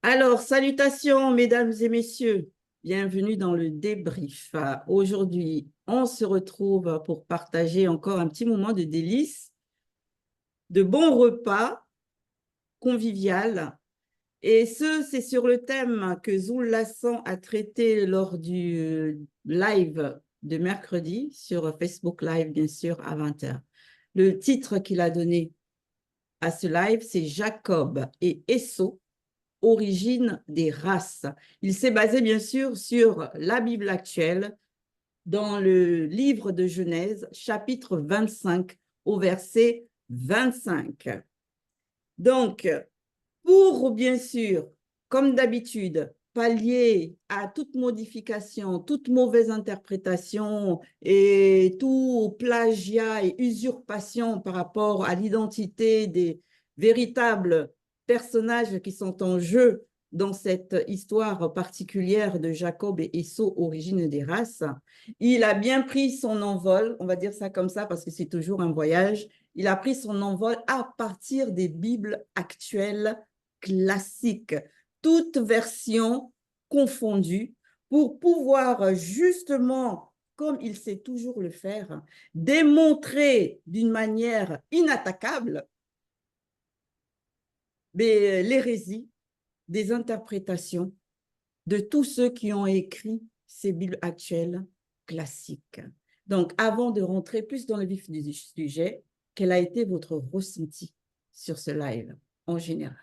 Alors, salutations, mesdames et messieurs. Bienvenue dans le débrief. Aujourd'hui, on se retrouve pour partager encore un petit moment de délices, de bons repas convivial. Et c'est sur le thème que Zoul Lassan a traité lors du live de mercredi sur Facebook Live, bien sûr, à 20h. Le titre qu'il a donné à ce live, c'est Jacob et Esau, origine des races. Il s'est basé bien sûr sur la Bible actuelle dans le livre de Genèse, chapitre 25 au verset 25. Donc, pour bien sûr, comme d'habitude, pallier à toute modification, toute mauvaise interprétation et tout plagiat et usurpation par rapport à l'identité des véritables personnages qui sont en jeu dans cette histoire particulière de Jacob et Esau, origine des races, il a bien pris son envol, on va dire ça comme ça parce que c'est toujours un voyage, il a pris son envol à partir des Bibles actuelles classiques, toutes versions confondues, pour pouvoir justement, comme il sait toujours le faire, démontrer d'une manière inattaquable l'hérésie des interprétations de tous ceux qui ont écrit ces Bibles actuelles classiques. Donc, avant de rentrer plus dans le vif du sujet, quel a été votre ressenti sur ce live en général?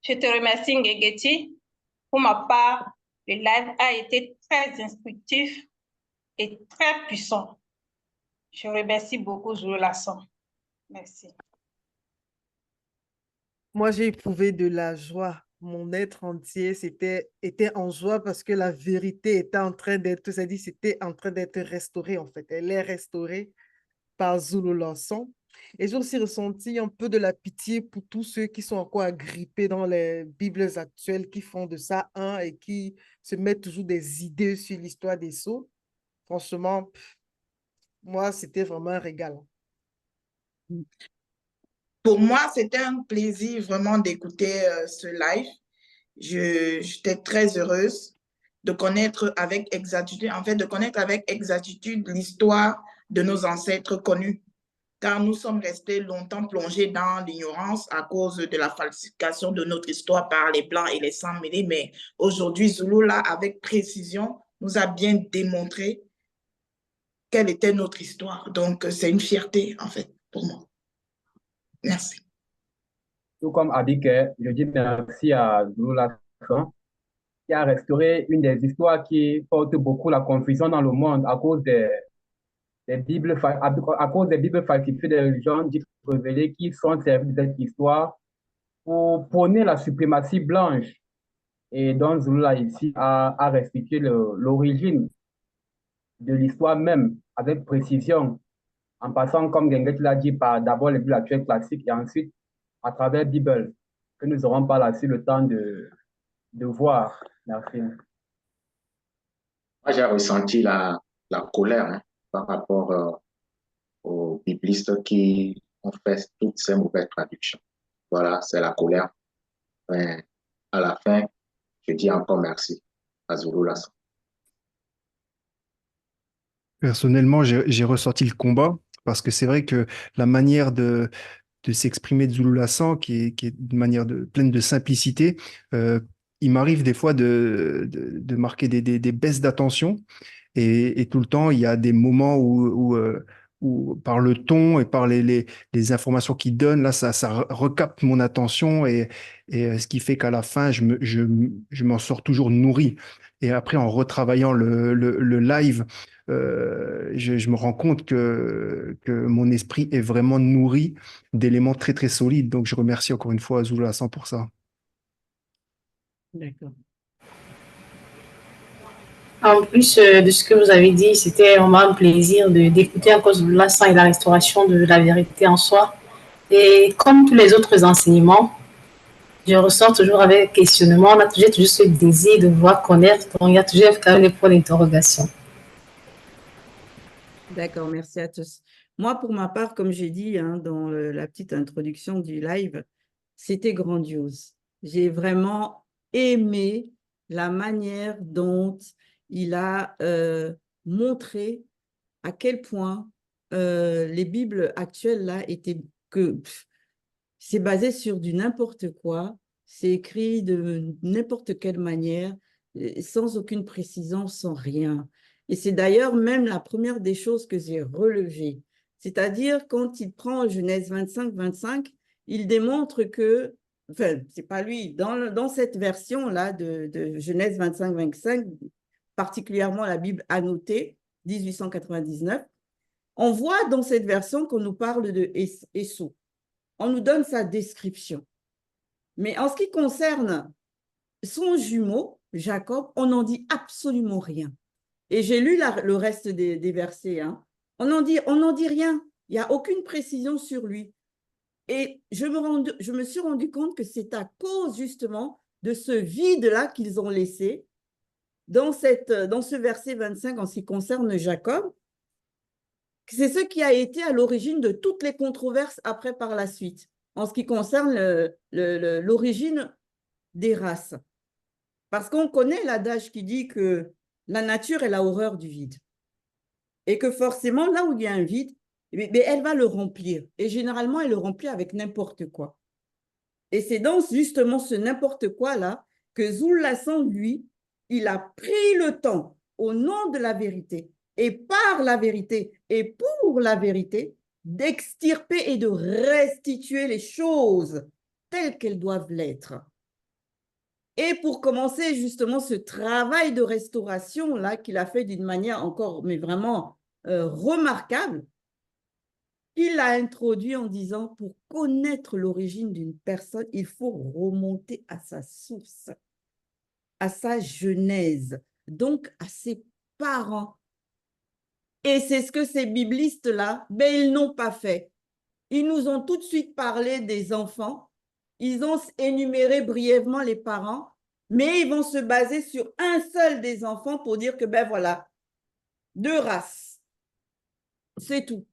Je te remercie, Ngegeti. Pour ma part, le live a été très instructif et très puissant. Je remercie beaucoup Zoulou Lassan. Merci. Moi, j'ai éprouvé de la joie. Mon être entier était en joie parce que la vérité était en train d'être, c'est-à-dire c'était en train d'être restaurée en fait. Elle est restaurée par Zoulou Lassan. Et j'ai aussi ressenti un peu de la pitié pour tous ceux qui sont encore agrippés dans les Bibles actuelles, qui font de ça un et qui se mettent toujours des idées sur l'histoire des sceaux. Franchement, moi, c'était vraiment un régal. Pour moi, c'était un plaisir vraiment d'écouter ce live. J'étais très heureuse de connaître avec exactitude, en fait, de connaître avec exactitude l'histoire de nos ancêtres connus, car nous sommes restés longtemps plongés dans l'ignorance à cause de la falsification de notre histoire par les Blancs et les Sans-Mêlés. Mais aujourd'hui, Zoulou, là, avec précision, nous a bien démontré quelle était notre histoire. Donc, c'est une fierté, en fait, pour moi. Merci. Tout comme Abigail, je dis merci à Zoulou Lassan qui a restauré une des histoires qui porte beaucoup la confusion dans le monde à cause des Bibles, à cause des Bibles falsifiées des religions dites révélées qui sont servies de cette histoire pour prôner la suprématie blanche. Et donc, Zoulou ici a restitué l'origine de l'histoire même avec précision, en passant, comme Genget l'a dit, par d'abord les Bibles actuelles classiques et ensuite à travers Bible, que nous n'aurons pas là sur le temps de voir. Merci. Moi, j'ai ressenti la colère par rapport aux biblistes qui ont fait toutes ces mauvaises traductions. Voilà, c'est la colère. Mais à la fin, je dis encore merci à Zoulou Lassan. Personnellement, j'ai ressenti le combat parce que c'est vrai que la manière de s'exprimer de Zulu Lassan, qui est une manière pleine de simplicité, il m'arrive des fois de marquer des baisses d'attention et tout le temps, il y a des moments où par le ton et par les informations qu'il donne, là, ça recapte mon attention et ce qui fait qu'à la fin, je m'en sors toujours nourri. Et après, en retravaillant le live, je me rends compte que mon esprit est vraiment nourri d'éléments très, très solides. Donc, je remercie encore une fois Azul Hassan pour ça. D'accord. En plus de ce que vous avez dit, c'était vraiment un plaisir d'écouter encore l'instant et la restauration de la vérité en soi. Et comme tous les autres enseignements, je ressors toujours avec questionnement. On a toujours ce désir de voir connaître. Donc, il y a toujours quand même des points d'interrogation. D'accord, merci à tous. Moi, pour ma part, comme j'ai dit dans la petite introduction du live, c'était grandiose. J'ai vraiment aimé la manière dont il a montré à quel point les Bibles actuelles là étaient c'est basé sur du n'importe quoi, c'est écrit de n'importe quelle manière, sans aucune précision, sans rien. Et c'est d'ailleurs même la première des choses que j'ai relevées. C'est-à-dire, quand il prend Genèse 25, il démontre que, enfin, c'est pas lui, dans cette version-là de Genèse 25, particulièrement la Bible annotée, 1899, on voit dans cette version qu'on nous parle de Ésaü. On nous donne sa description. Mais en ce qui concerne son jumeau, Jacob, on n'en dit absolument rien. Et j'ai lu le reste des versets. Hein. On n'en dit rien. Il n'y a aucune précision sur lui. Et je me suis rendu compte que c'est à cause justement de ce vide-là qu'ils ont laissé dans ce verset 25 en ce qui concerne Jacob. C'est ce qui a été à l'origine de toutes les controverses après par la suite, en ce qui concerne l'origine des races. Parce qu'on connaît l'adage qui dit que la nature est la horreur du vide. Et que forcément, là où il y a un vide, elle va le remplir. Et généralement, elle le remplit avec n'importe quoi. Et c'est dans justement ce n'importe quoi-là que Zul Lassan, lui, il a pris le temps, au nom de la vérité, et par la vérité, et pour la vérité, d'extirper et de restituer les choses telles qu'elles doivent l'être. Et pour commencer justement ce travail de restauration-là qu'il a fait d'une manière encore, mais vraiment remarquable, il l'a introduit en disant, pour connaître l'origine d'une personne, il faut remonter à sa source, à sa genèse, donc à ses parents. Et c'est ce que ces biblistes-là, ils n'ont pas fait. Ils nous ont tout de suite parlé des enfants, ils ont énuméré brièvement les parents, mais ils vont se baser sur un seul des enfants pour dire que, voilà, 2 races, c'est tout.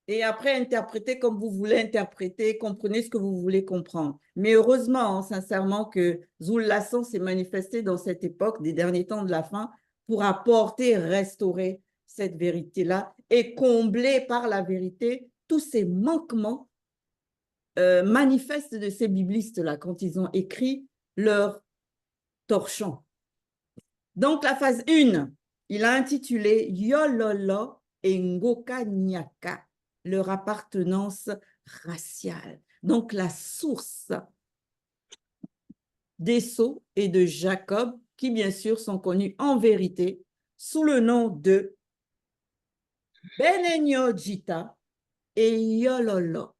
Et après, interprétez comme vous voulez interpréter, comprenez ce que vous voulez comprendre. Mais heureusement, sincèrement, que Zul Lassan s'est manifesté dans cette époque des derniers temps de la fin pour apporter, restaurer cette vérité-là et combler par la vérité tous ces manquements manifestes de ces biblistes-là quand ils ont écrit leur torchon. Donc, la phase 1, il a intitulé Yololo et Ngoka Nyaka, leur appartenance raciale. Donc, la source d'Esau et de Jacob, qui bien sûr sont connus en vérité sous le nom de Benenyo Jita et Yololo.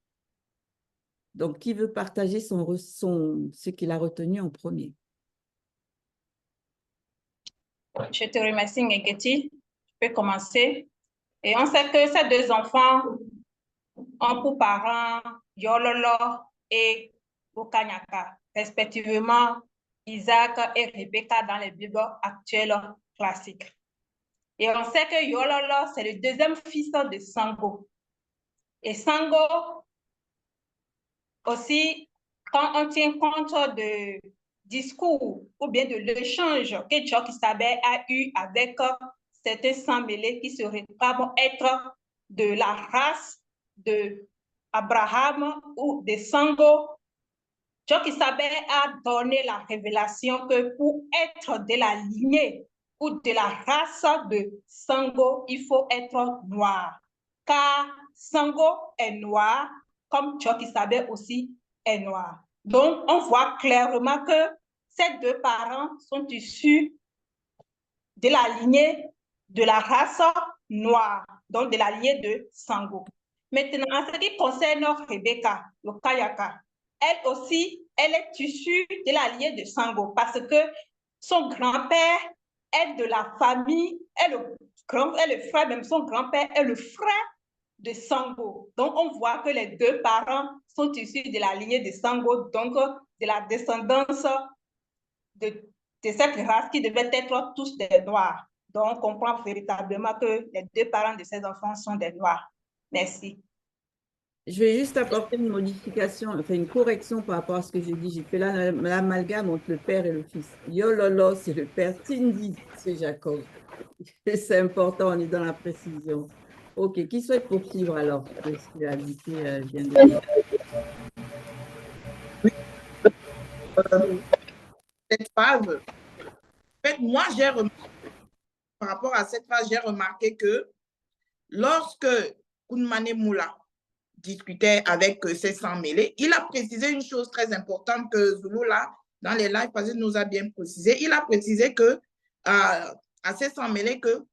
Donc, qui veut partager ce qu'il a retenu en premier? Je te remercie, Ngeketi. Je peux commencer. Et on sait que ces 2 enfants ont pour parents Yololo et Okanyaka, respectivement Isaac et Rebecca dans les Bibles actuelles classiques. Et on sait que Yololo, c'est le 2e fils de Sango. Et Sango, aussi, quand on tient compte de discours ou bien de l'échange que Tchokisabé a eu avec certains sans-mêlés qui se réclament être de la race de Abraham ou de Sango, Tchokisabé a donné la révélation que pour être de la lignée ou de la race de Sango, il faut être noir. Car Sango est noir, comme Tchokisabé aussi est noir. Donc, on voit clairement que ces 2 parents sont issus de la lignée de la race noire, donc de la lignée de Sango. Maintenant, en ce qui concerne Rebecca, le Kayaka, elle aussi, elle est issue de la lignée de Sango parce que son grand-père est de la famille, est le frère, même son grand-père est le frère de Sango. Donc, on voit que les 2 parents sont issus de la lignée de Sango, donc de la descendance de cette race qui devait être tous des Noirs. Donc, on comprend véritablement que les 2 parents de ces enfants sont des Noirs. Merci. Je vais juste apporter une modification, enfin une correction par rapport à ce que j'ai dit. J'ai fait l'amalgame entre le père et le fils. Yololo, c'est le père. Tindi, c'est Jacob. C'est important, on est dans la précision. OK, qui souhaite poursuivre alors? Ce que Abité vient de dire. Cette phase, en fait, moi, par rapport à cette phase, j'ai remarqué que lorsque Kunmane Moula discutait avec ses sans-mêlés, il a précisé une chose très importante que Zulu, là, dans les lives passés, nous a bien précisé. Il a précisé que à ses sans-mêlés que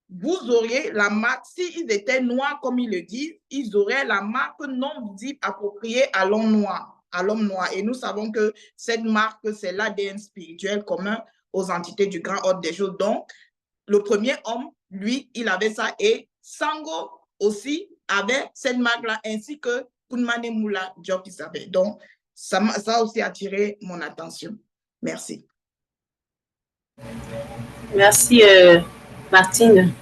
vous auriez la marque, s'ils étaient noirs, comme ils le disent, ils auraient la marque non visible appropriée à l'homme noir. Et nous savons que cette marque, c'est l'ADN spirituel commun aux entités du grand ordre des choses. Donc, le premier homme, lui, il avait ça et Sango aussi avait cette marque-là, ainsi que Kunmane Moula Diop qui savait. Donc, ça a aussi attiré mon attention. Merci. Merci, Martine.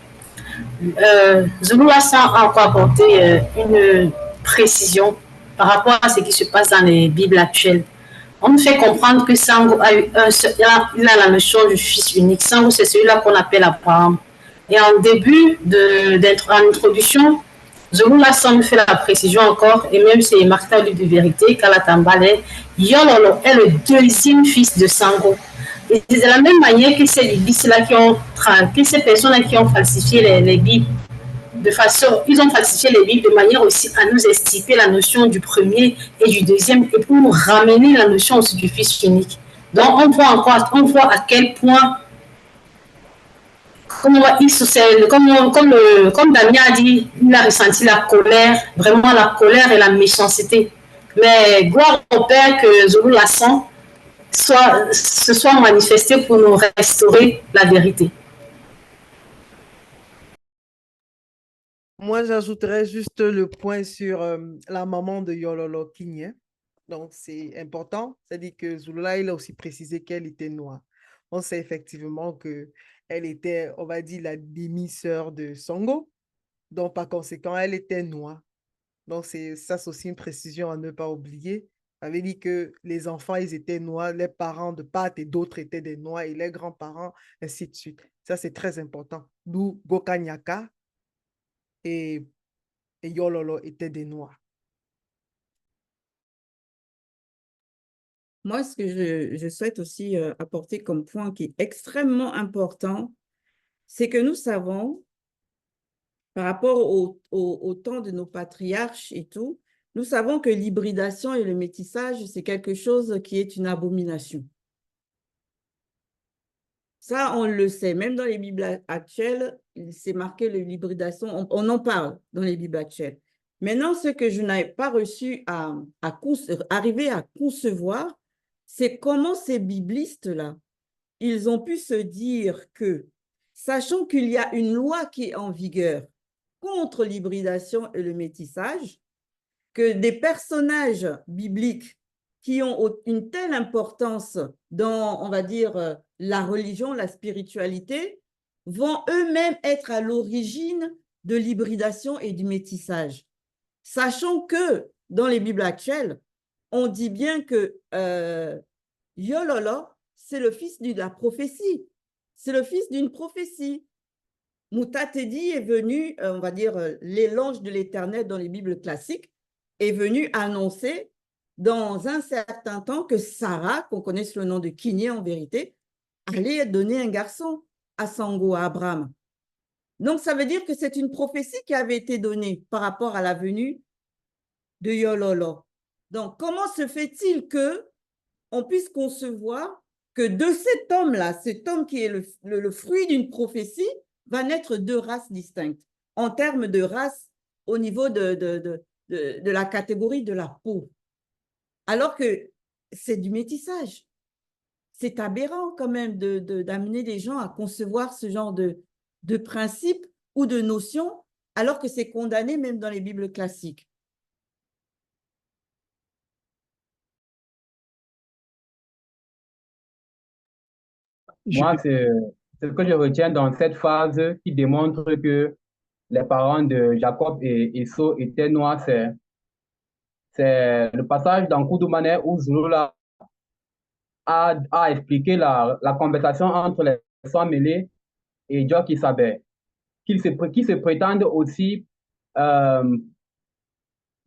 Zulu Lassan a encore apporté une précision par rapport à ce qui se passe dans les Bibles actuelles. On nous fait comprendre que Sango il a la notion du fils unique. Sango, c'est celui-là qu'on appelle Abraham. Et en début en introduction, Zulu Lassan nous fait la précision encore, et même c'est Martha de vérité, Kalatambale, Yololo est le deuxième fils de Sango. Et c'est de la même manière que ces personnes qui ont falsifié les Bibles, ils ont falsifié les Bibles de manière aussi à nous extirper la notion du premier et du deuxième et pour nous ramener la notion aussi du fils unique. Donc on voit à quel point, comme Damien a dit, il a ressenti la colère, vraiment la colère et la méchanceté. Mais gloire au Père que Zulu Lassan se soit manifesté pour nous restaurer la vérité. Moi, j'ajouterais juste le point sur la maman de Yololo King. Donc, c'est important. C'est-à-dire que Zulula, il a aussi précisé qu'elle était noire. On sait effectivement qu'elle était, on va dire, la demi-sœur de Sango. Donc, par conséquent, elle était noire. Donc, c'est aussi une précision à ne pas oublier. Ça veut dire que les enfants, ils étaient noirs, les parents de part et d'autres étaient des noirs et les grands-parents, ainsi de suite. Ça, c'est très important. D'où Gokanyaka et Yololo étaient des noirs. Moi, ce que je souhaite aussi apporter comme point qui est extrêmement important, c'est que nous savons, par rapport au temps de nos patriarches et tout, nous savons que l'hybridation et le métissage, c'est quelque chose qui est une abomination. Ça, on le sait. Même dans les Bibles actuelles, c'est marqué l'hybridation. On en parle dans les Bibles actuelles. Maintenant, ce que je n'avais pas reçu arriver à concevoir, c'est comment ces biblistes-là, ils ont pu se dire que, sachant qu'il y a une loi qui est en vigueur contre l'hybridation et le métissage, que des personnages bibliques qui ont une telle importance dans, on va dire, la religion, la spiritualité, vont eux-mêmes être à l'origine de l'hybridation et du métissage. Sachant que dans les Bibles actuelles, on dit bien que Yololo, c'est le fils de la prophétie. C'est le fils d'une prophétie. Mutatedi est venu, on va dire, l'éloge de l'Éternel dans les Bibles classiques, est venu annoncer dans un certain temps que Sarah, qu'on connaît sous le nom de Kiné en vérité, allait donner un garçon à Sango, à Abraham. Donc, ça veut dire que c'est une prophétie qui avait été donnée par rapport à la venue de Yololo. Donc, comment se fait-il qu'on puisse concevoir que de cet homme-là, cet homme qui est le fruit d'une prophétie, va naître deux races distinctes en termes de race au niveau de la catégorie de la peau. Alors que c'est du métissage. C'est aberrant quand même d'amener les gens à concevoir ce genre de principe ou de notion alors que c'est condamné même dans les Bibles classiques. Moi, c'est ce que je retiens dans cette phase qui démontre que les parents de Jacob et Esau étaient noirs, c'est C'est le passage dans Koudoumane où Zulula a expliqué la conversation entre les sangs mêlés et Jock Isabelle, qui se prétendent aussi, euh,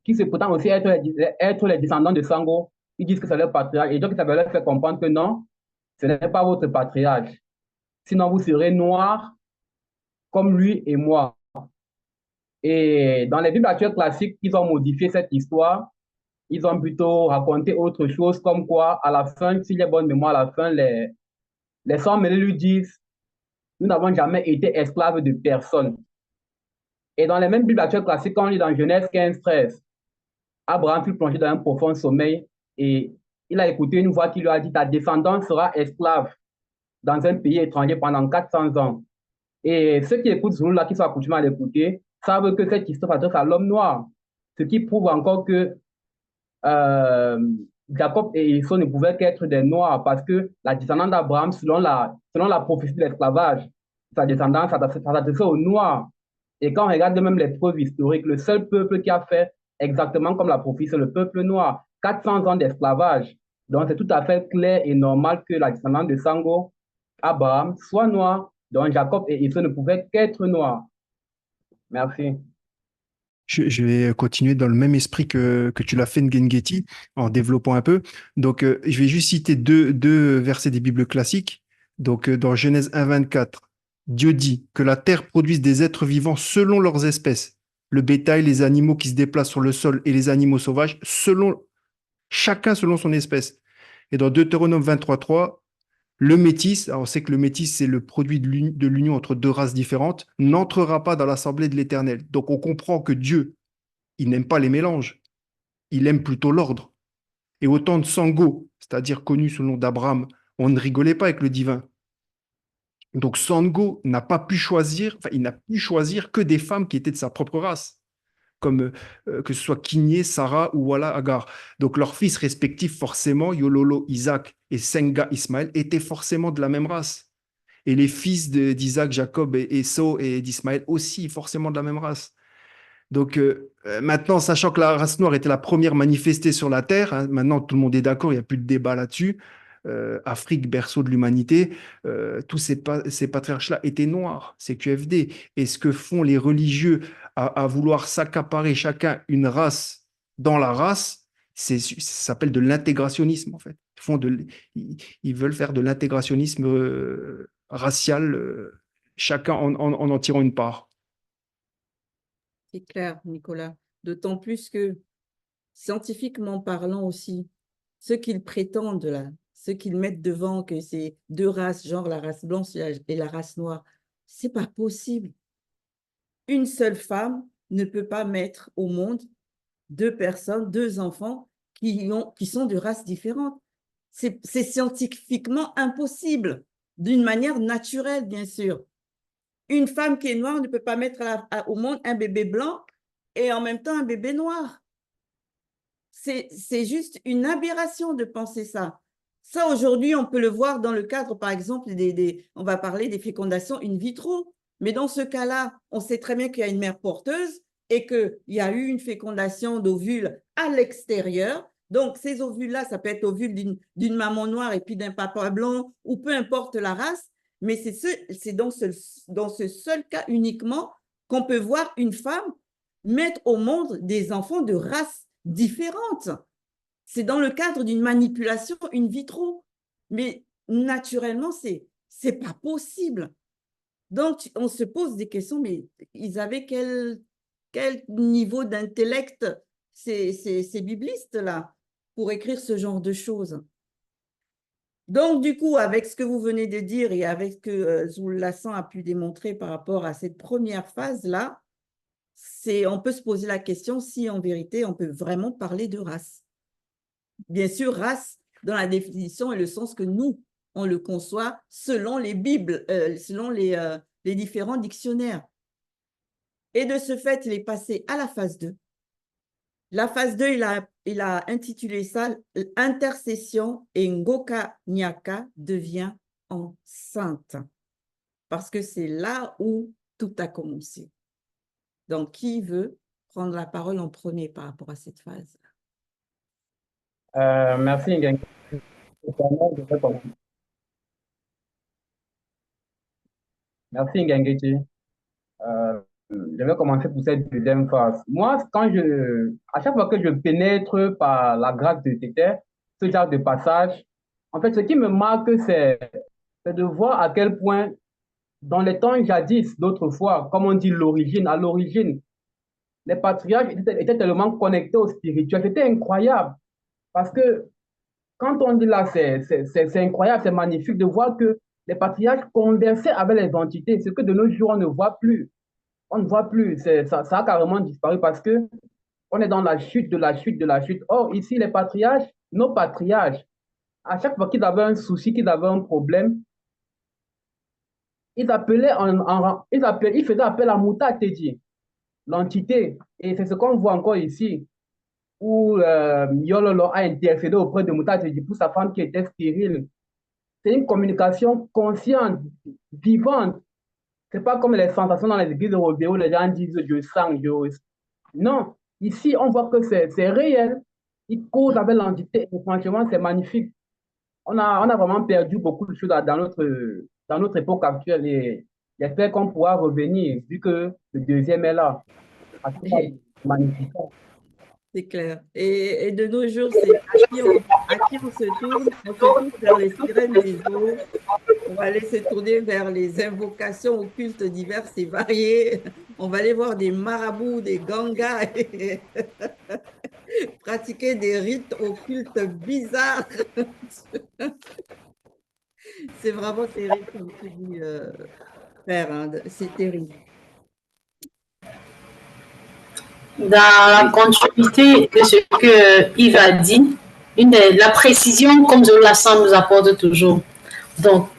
être les descendants de Sango. Ils disent que c'est leur patriarche. Et Jock Isabelle leur fait comprendre que non, ce n'est pas votre patriarche. Sinon, vous serez noirs comme lui et moi. Et dans les Bibles actuelles classiques, ils ont modifié cette histoire. Ils ont plutôt raconté autre chose, comme quoi, à la fin, s'il y a bonne mémoire, à la fin, les sangs mêlés lui disent, nous n'avons jamais été esclaves de personne. Et dans les mêmes Bibles actuelles classiques, quand on lit dans Genèse 15-13, Abraham fut plongé dans un profond sommeil et il a écouté une voix qui lui a dit, ta descendance sera esclave dans un pays étranger pendant 400 ans. Et ceux qui écoutent Zulu, là, qui sont accoutumés à l'écouter, savent que cette histoire s'adresse à l'homme noir. Ce qui prouve encore que Jacob et Esau ne pouvaient qu'être des noirs parce que la descendance d'Abraham, selon la prophétie de l'esclavage, sa descendance s'adressait aux noirs. Et quand on regarde même les preuves historiques, le seul peuple qui a fait exactement comme la prophétie, c'est le peuple noir. 400 ans d'esclavage. Donc, c'est tout à fait clair et normal que la descendance de Sango, Abraham, soit noir. Donc, Jacob et Esau ne pouvaient qu'être noirs. Merci. Je vais continuer dans le même esprit que tu l'as fait, Ngengeti, en développant un peu. Donc, je vais juste citer deux versets des Bibles classiques. Donc, dans Genèse 1,24, Dieu dit que la terre produise des êtres vivants selon leurs espèces. Le bétail, les animaux qui se déplacent sur le sol et les animaux sauvages, chacun selon son espèce. Et dans Deutéronome 23,3, le métis, alors on sait que le métis, c'est le produit de l'union entre deux races différentes, n'entrera pas dans l'assemblée de l'Éternel. Donc on comprend que Dieu, il n'aime pas les mélanges, il aime plutôt l'ordre. Et au temps de Sango, c'est-à-dire connu sous le nom d'Abraham, on ne rigolait pas avec le divin. Donc Sango n'a pas pu choisir, enfin il n'a pu choisir que des femmes qui étaient de sa propre race, comme que ce soit Kiné, Sarah ou voilà Agar. Donc leurs fils respectifs, forcément, Yololo, Isaac et Senga, Ismaël, étaient forcément de la même race. Et les fils d'Isaac, Jacob et Esau et d'Ismaël aussi, forcément de la même race. Donc maintenant, sachant que la race noire était la première manifestée sur la Terre, hein, maintenant tout le monde est d'accord, il n'y a plus de débat là-dessus. Afrique, berceau de l'humanité, tous ces patriarches-là étaient noirs, c'est QFD. Et ce que font les religieux à vouloir s'accaparer chacun une race dans la race, ça s'appelle de l'intégrationnisme en fait. Ils veulent faire de l'intégrationnisme racial, chacun en tirant une part. C'est clair, Nicolas. D'autant plus que, scientifiquement parlant aussi, ce qu'ils prétendent là, ce qu'ils mettent devant, que c'est deux races, genre la race blanche et la race noire, c'est pas possible. Une seule femme ne peut pas mettre au monde deux personnes, deux enfants qui sont de races différentes. C'est scientifiquement impossible, d'une manière naturelle, bien sûr. Une femme qui est noire ne peut pas mettre au monde un bébé blanc et en même temps un bébé noir. C'est juste une aberration de penser ça. Ça, aujourd'hui, on peut le voir dans le cadre, par exemple, on va parler des fécondations in vitro. Mais dans ce cas-là, on sait très bien qu'il y a une mère porteuse et qu'il y a eu une fécondation d'ovules à l'extérieur. Donc, ces ovules-là, ça peut être ovules d'une maman noire et puis d'un papa blanc, ou peu importe la race. Mais c'est dans ce seul cas uniquement qu'on peut voir une femme mettre au monde des enfants de races différentes. C'est dans le cadre d'une manipulation in vitro. Mais naturellement, c'est pas possible. Donc, on se pose des questions, mais ils avaient quel niveau d'intellect ces biblistes-là pour écrire ce genre de choses? Donc, du coup, avec ce que vous venez de dire et avec ce que Zoulassan a pu démontrer par rapport à cette première phase-là, on peut se poser la question si, en vérité, on peut vraiment parler de race. Bien sûr, race, dans la définition et le sens que nous, on le conçoit selon les Bibles, selon les différents dictionnaires. Et de ce fait, il est passé à la phase 2. La phase 2, il a intitulé ça « Intercession et Ngoka Nyaka devient enceinte ». Parce que c'est là où tout a commencé. Donc, qui veut prendre la parole en premier par rapport à cette phase? Merci, Ngengi. Merci, Ngengi. Je vais commencer pour cette deuxième phase. Moi, à chaque fois que je pénètre par la grâce de Tété, ce genre de passage, en fait, ce qui me marque, c'est de voir à quel point, dans les temps jadis, d'autrefois, comme on dit l'origine, à l'origine, les patriarches étaient tellement connectés au spirituel. C'était incroyable. Parce que quand on dit là, c'est incroyable, c'est magnifique de voir que les patriarches conversaient avec les entités, ce que de nos jours, on ne voit plus. On ne voit plus. Ça a carrément disparu parce que on est dans la chute de la chute de la chute. Or, ici, les patriarches, nos patriarches, à chaque fois qu'ils avaient un souci, qu'ils avaient un problème, ils faisaient appel à Mouta Teddy, l'entité. Et c'est ce qu'on voit encore ici, où Yololo a intercédé auprès de Mouta Teddy pour sa femme qui était stérile. C'est une communication consciente, vivante. C'est pas comme les sensations dans les églises de où les gens disent je sens, Non, ici, on voit que c'est réel. Ils causent avec l'entité. Et franchement, c'est magnifique. On a vraiment perdu beaucoup de choses dans notre époque actuelle. Et j'espère qu'on pourra revenir, vu que le deuxième est là. Magnifique. C'est clair. Et de nos jours, c'est à qui on se tourne? On se tourne vers les sirènes des eaux. On va aller se tourner vers les invocations occultes diverses et variées. On va aller voir des marabouts, des gangas, et pratiquer des rites occultes bizarres. C'est vraiment terrible, comme tu dis, Père, hein, c'est terrible. Dans la continuité de ce que Yves a dit, la précision, comme Zolassan nous apporte toujours. Donc,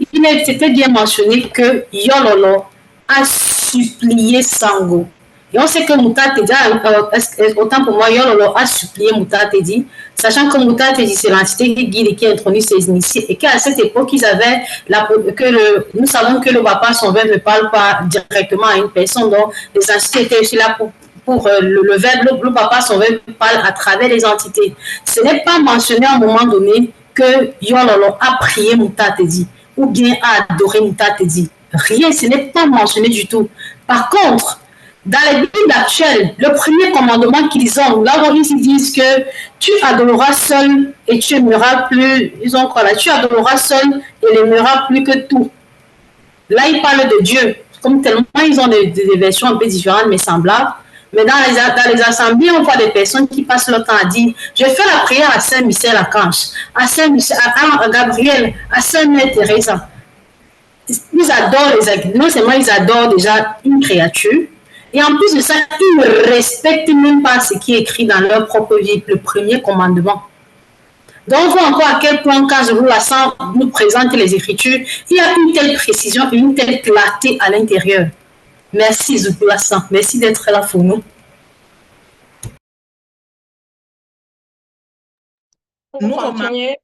c'était bien mentionné que Yololo a supplié Sango. Et on sait que Mouta Tedi, autant pour moi, Yololo a supplié Mouta Tedi, sachant que Mouta Tedi, c'est l'entité qui guide et qui introduit ses initiés, et qu'à cette époque, nous savons que le papa, son verbe ne parle pas directement à une personne, donc les entités étaient aussi là pour le verbe, le papa, son verbe parle à travers les entités. Ce n'est pas mentionné à un moment donné que Yololo a prié Mouta Tedi ou bien a adoré Mouta Tedi. Rien, ce n'est pas mentionné du tout. Par contre, dans les Bibles actuelles, le premier commandement qu'ils ont, là où ils disent que tu adoreras seul et tu aimeras plus, ils ont quoi là, tu adoreras seul et n'aimeras plus que tout. Là, ils parlent de Dieu. Comme tellement ils ont des versions un peu différentes mais semblables. Mais dans les assemblées, on voit des personnes qui passent leur temps à dire je fais la prière à Saint-Michel Archange, à Saint-Michel, à Gabriel, à Sainte-Mère Teresa. Ils adorent non seulement ils adorent déjà une créature, et en plus de ça, ils ne respectent même pas ce qui est écrit dans leur propre vie, le premier commandement. Donc, on voit encore à quel point, quand Zolassan nous présente les Écritures, il y a une telle précision et une telle clarté à l'intérieur. Merci Zolassan, merci d'être là pour nous. Nous continuons.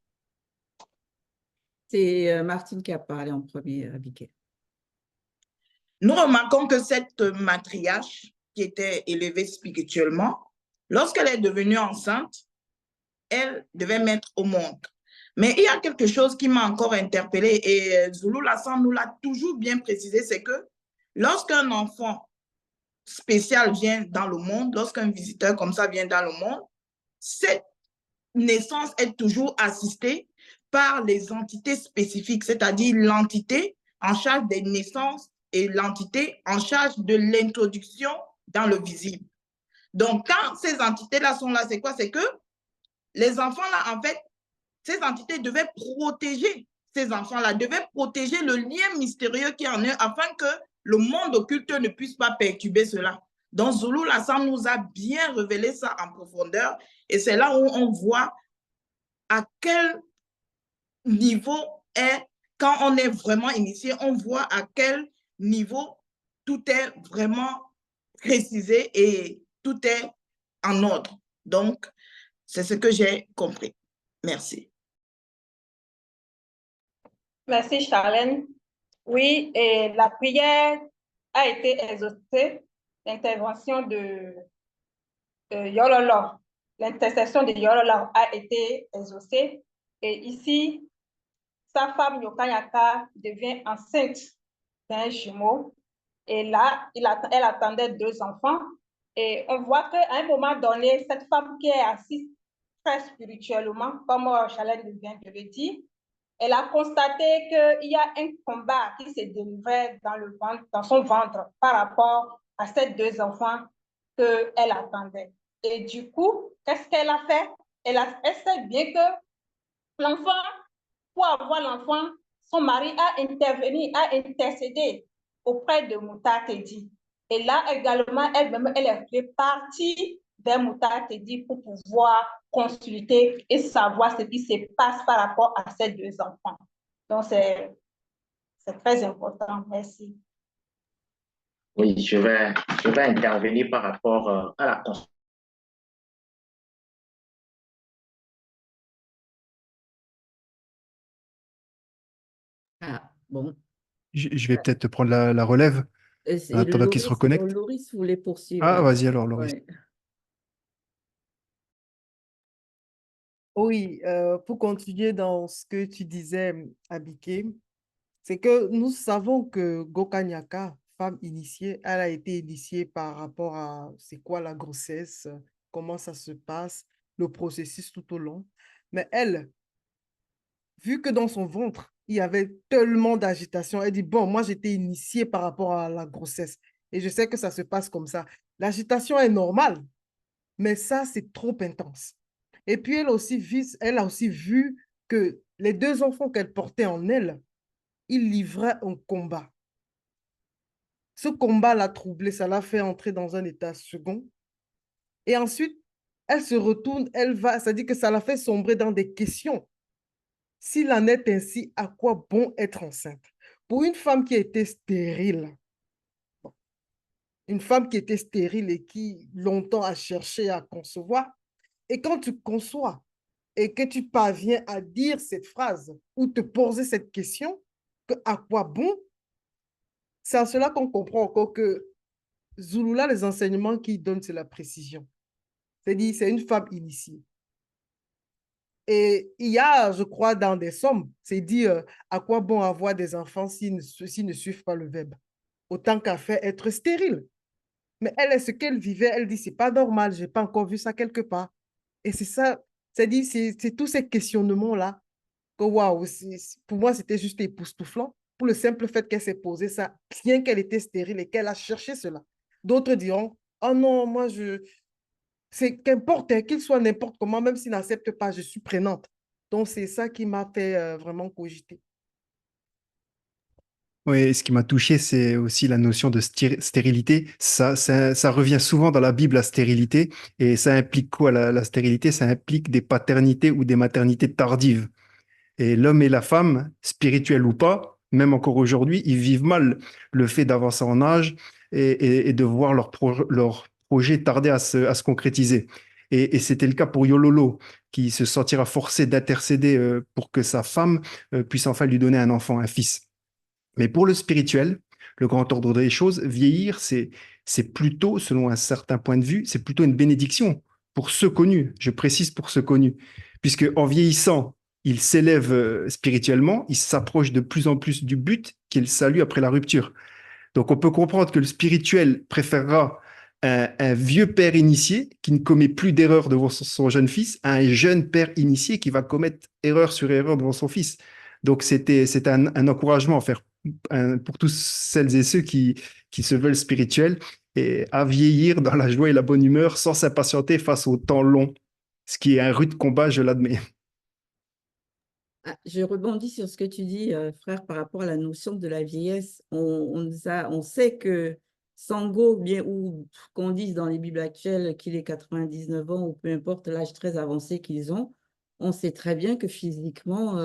C'est Martine qui a parlé en premier, Abigail. Nous remarquons que cette matriarche qui était élevée spirituellement, lorsqu'elle est devenue enceinte, elle devait mettre au monde. Mais il y a quelque chose qui m'a encore interpellée et Zolassan nous l'a toujours bien précisé, c'est que lorsqu'un enfant spécial vient dans le monde, lorsqu'un visiteur comme ça vient dans le monde, cette naissance est toujours assistée par les entités spécifiques, c'est-à-dire l'entité en charge des naissances et l'entité en charge de l'introduction dans le visible. Donc, quand ces entités-là sont là, c'est quoi? C'est que les enfants-là, en fait, ces entités devaient protéger ces enfants-là, devaient protéger le lien mystérieux qui en est afin que le monde occulte ne puisse pas perturber cela. Donc, Zolassan nous a bien révélé ça en profondeur et c'est là où on voit à quel niveau est, quand on est vraiment initié, on voit à quel niveau tout est vraiment précisé et tout est en ordre. Donc, c'est ce que j'ai compris. Merci. Merci, Charlène. Oui, et la prière a été exaucée, l'intervention de Yololo. l'intercession de Yolola a été exaucée. Et ici, sa femme Yokanyaka devient enceinte d'un jumeau. Et là, elle attendait 2 enfants. Et on voit qu'à un moment donné, cette femme qui est assise très spirituellement, comme Chalène vient de le dire, elle a constaté qu'il y a un combat qui s'est délivré dans son ventre par rapport à ces 2 enfants qu'elle attendait. Et du coup, qu'est-ce qu'elle a fait? Elle sait bien que l'enfant, pour avoir l'enfant, son mari a intervenu, a intercédé auprès de Mouta Tedi. Et là également, elle-même, elle est fait partie vers Mouta Tedi pour pouvoir consulter et savoir ce qui se passe par rapport à ces 2 enfants. Donc, c'est très important. Merci. Oui, je vais intervenir par rapport à la Ah, bon. Je vais peut-être prendre la relève en attendant qu'il se reconnecte. Loris voulait poursuivre. Ah, vas-y alors, Loris. Ouais. Oui, pour continuer dans ce que tu disais, Abike, c'est que nous savons que Gokanyaka, femme initiée, elle a été initiée par rapport à c'est quoi la grossesse, comment ça se passe, le processus tout au long. Mais elle, vu que dans son ventre, il y avait tellement d'agitation, elle dit, bon, moi j'étais initiée par rapport à la grossesse et je sais que ça se passe comme ça. L'agitation est normale, mais ça, c'est trop intense. Et puis, elle a aussi vu que les 2 enfants qu'elle portait en elle, ils livraient un combat. Ce combat l'a troublée, ça l'a fait entrer dans un état second. Et ensuite, elle se retourne, ça dit que ça l'a fait sombrer dans des questions. S'il en est ainsi, à quoi bon être enceinte? Pour une femme qui était stérile, une femme qui était stérile et qui longtemps a cherché à concevoir, et quand tu conçois et que tu parviens à dire cette phrase ou te poser cette question, que à quoi bon? C'est à cela qu'on comprend encore que Zulula, les enseignements qu'il donne, c'est la précision. C'est-à-dire, c'est une femme initiée. Et il y a, je crois, dans des sommes, c'est dit à quoi bon avoir des enfants s'ils ne suivent pas le verbe? Autant qu'à faire être stérile. Mais elle est ce qu'elle vivait, elle dit, c'est pas normal, j'ai pas encore vu ça quelque part. Et c'est ça, c'est-à-dire, c'est tous ces questionnements-là que, waouh, pour moi, c'était juste époustouflant pour le simple fait qu'elle s'est posé ça, bien qu'elle était stérile et qu'elle a cherché cela. D'autres diront, oh non, c'est qu'importe, hein, qu'il soit n'importe comment, même s'il n'accepte pas, je suis prenante. Donc, c'est ça qui m'a fait vraiment cogiter. Oui, ce qui m'a touché, c'est aussi la notion de stérilité. Ça revient souvent dans la Bible, la stérilité. Et ça implique quoi, la stérilité? Ça implique des paternités ou des maternités tardives. Et l'homme et la femme, spirituels ou pas, même encore aujourd'hui, ils vivent mal le fait d'avancer en âge et de voir leur projet tarder à se concrétiser. Et c'était le cas pour Yololo, qui se sentira forcé d'intercéder pour que sa femme puisse enfin lui donner un enfant, un fils. Mais pour le spirituel, le grand ordre des choses, vieillir, c'est plutôt, selon un certain point de vue, c'est plutôt une bénédiction pour ceux connus. Je précise pour ceux connus, puisque en vieillissant, il s'élève spirituellement, il s'approche de plus en plus du but qui est le salut après la rupture. Donc on peut comprendre que le spirituel préférera un vieux père initié qui ne commet plus d'erreurs devant son jeune fils à un jeune père initié qui va commettre erreur sur erreur devant son fils. Donc c'était un encouragement à faire pour tous celles et ceux qui se veulent spirituels et à vieillir dans la joie et la bonne humeur sans s'impatienter face au temps long, ce qui est un rude combat, je l'admets. Ah, je rebondis sur ce que tu dis, frère, par rapport à la notion de la vieillesse. On sait que Sango, bien, ou qu'on dise dans les Bibles actuelles qu'il ait 99 ans ou peu importe l'âge très avancé qu'ils ont, on sait très bien que physiquement,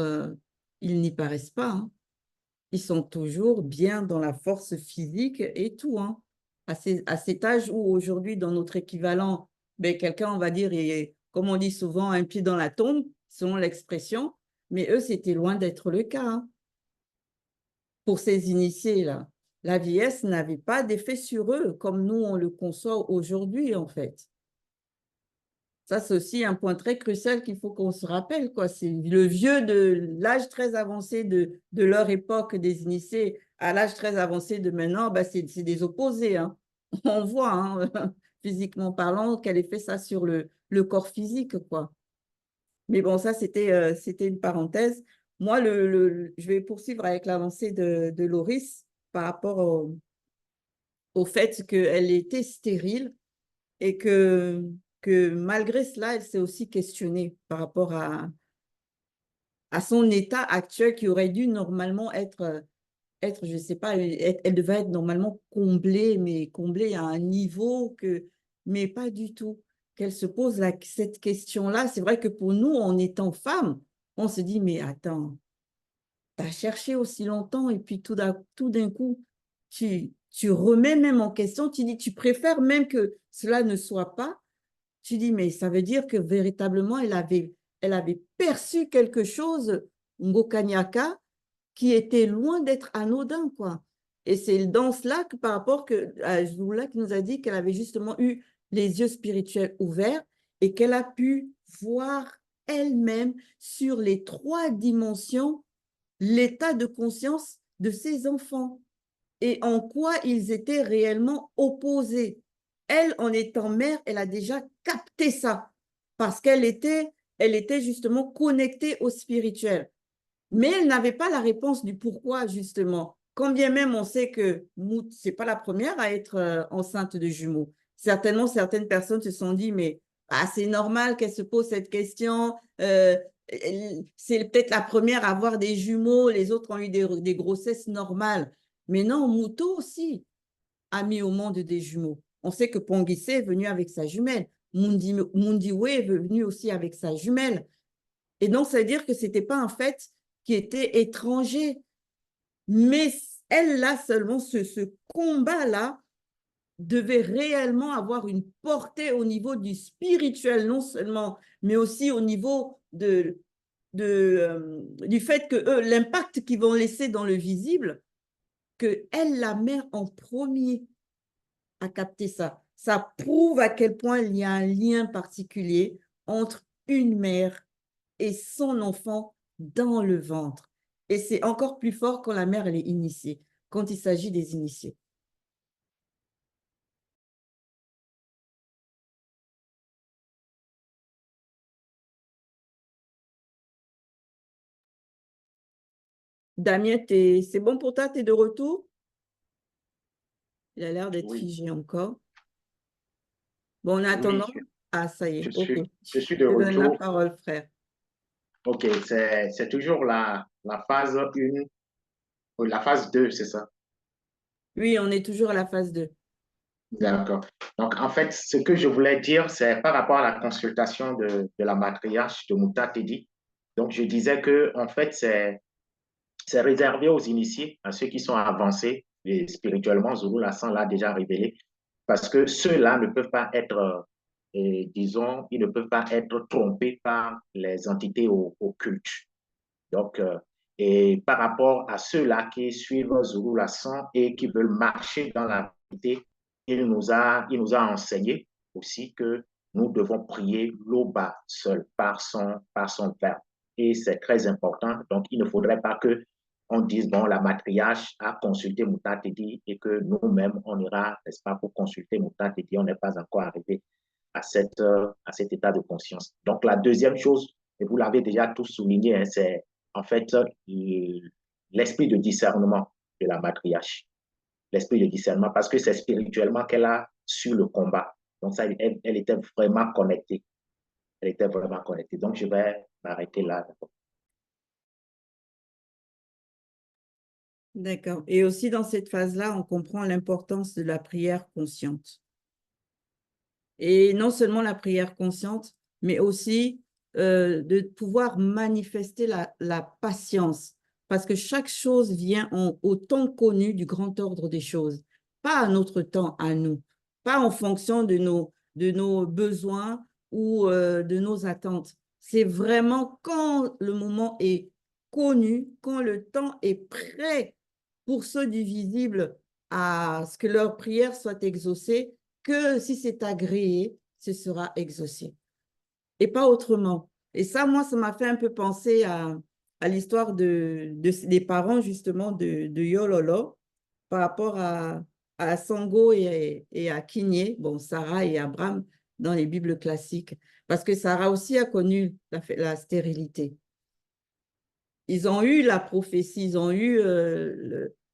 ils n'y paraissent pas, hein. Ils sont toujours bien dans la force physique et tout, hein. À cet âge où aujourd'hui, dans notre équivalent, ben, quelqu'un, on va dire, est, comme on dit souvent, un pied dans la tombe, selon l'expression, mais eux, c'était loin d'être le cas, hein. Pour ces initiés-là, la vieillesse n'avait pas d'effet sur eux, comme nous, on le conçoit aujourd'hui, en fait. Ça, c'est aussi un point très crucial qu'il faut qu'on se rappelle, quoi. C'est le vieux de l'âge très avancé de leur époque des initiés à l'âge très avancé de maintenant, bah, c'est des opposés, hein. On voit, hein, physiquement parlant, quel effet ça sur le corps physique, quoi. Mais bon, ça, c'était une parenthèse. Moi, je vais poursuivre avec l'avancée de Loris par rapport au fait qu'elle était stérile et que malgré cela, elle s'est aussi questionnée par rapport à son état actuel qui aurait dû normalement être, je ne sais pas, elle devait être normalement comblée, mais comblée à un niveau mais pas du tout. Qu'elle se pose cette question-là. C'est vrai que pour nous, en étant femme, on se dit, mais attends, tu as cherché aussi longtemps et puis tout d'un coup, tu remets même en question, tu dis, tu préfères même que cela ne soit pas. Tu dis, mais ça veut dire que véritablement, elle avait perçu quelque chose, Ngokanyaka, qui était loin d'être anodin, quoi. Et c'est dans cela que par rapport à Zoula qui nous a dit qu'elle avait justement eu les yeux spirituels ouverts et qu'elle a pu voir elle-même sur les 3 dimensions l'état de conscience de ses enfants et en quoi ils étaient réellement opposés. Elle, en étant mère, elle a déjà capté ça parce elle était justement connectée au spirituel. Mais elle n'avait pas la réponse du pourquoi, justement. Quand bien même on sait que Mout, ce n'est pas la première à être enceinte de jumeaux. Certainement, certaines personnes se sont dit, mais c'est normal qu'elle se pose cette question. C'est peut-être la première à avoir des jumeaux, les autres ont eu des grossesses normales. Mais non, Mouto aussi a mis au monde des jumeaux. On sait que Ponguissé est venu avec sa jumelle. Mundiwe est venu aussi avec sa jumelle. Et donc, ça veut dire que ce n'était pas un fait qui était étranger. Mais elle, là, seulement, ce combat-là devait réellement avoir une portée au niveau du spirituel, non seulement, mais aussi au niveau du fait que l'impact qu'ils vont laisser dans le visible, qu'elle, la mère, en premier, a capté ça. Ça prouve à quel point il y a un lien particulier entre une mère et son enfant dans le ventre. Et c'est encore plus fort quand la mère elle est initiée, quand il s'agit des initiés. Damien, c'est bon pour toi? Tu es de retour? Il a l'air d'être Oui, figé encore. Bon, en attendant, oui, ça y est, ok. je suis de Je te donne la retour. parole, frère. OK, c'est toujours la phase 1, ou la phase 2, c'est ça? Oui, on est toujours à la phase 2. D'accord. Donc, en fait, ce que je voulais dire, c'est par rapport à la consultation de la matriarche de Mouta Tedi. Donc, je disais que, en fait, c'est réservé aux initiés, à ceux qui sont avancés et spirituellement. Zulu Lassan l'a déjà révélé, parce que ceux-là ne peuvent pas être, disons, ils ne peuvent pas être trompés par les entités occultes. Donc, et par rapport à ceux-là qui suivent Zulu Lassan et qui veulent marcher dans la vérité, il nous a enseigné aussi que nous devons prier l'Oba seul par son verbe. Et c'est très important. Donc, il ne faudrait pas que on dise, bon, la matriarche a consulté Mouta Tedi et que nous-mêmes, on ira, n'est-ce pas, pour consulter Mouta Tedi. On n'est pas encore arrivé à cet état de conscience. Donc, la deuxième chose, et vous l'avez déjà tous souligné, hein, c'est en fait l'esprit de discernement de la matriarche. L'esprit de discernement, parce que c'est spirituellement qu'elle a su le combat. Donc, ça, elle était vraiment connectée. Elle était vraiment connectée. Donc, je vais m'arrêter là. D'accord. Et aussi dans cette phase-là, on comprend l'importance de la prière consciente. Et non seulement la prière consciente, mais aussi de pouvoir manifester la patience. Parce que chaque chose vient au temps connu du grand ordre des choses, pas à notre temps, à nous, pas en fonction de nos besoins ou de nos attentes. C'est vraiment quand le moment est connu, quand le temps est prêt pour ceux du visible à ce que leur prière soit exaucée, que si c'est agréé, ce sera exaucé. et pas autrement. Et ça, moi, ça m'a fait un peu penser à l'histoire des parents, justement, de Yololo par rapport à Sango et à Kinyé, bon, Sarah et Abraham dans les Bibles classiques. Parce que Sarah aussi a connu la stérilité. Ils ont eu la prophétie, ils ont eu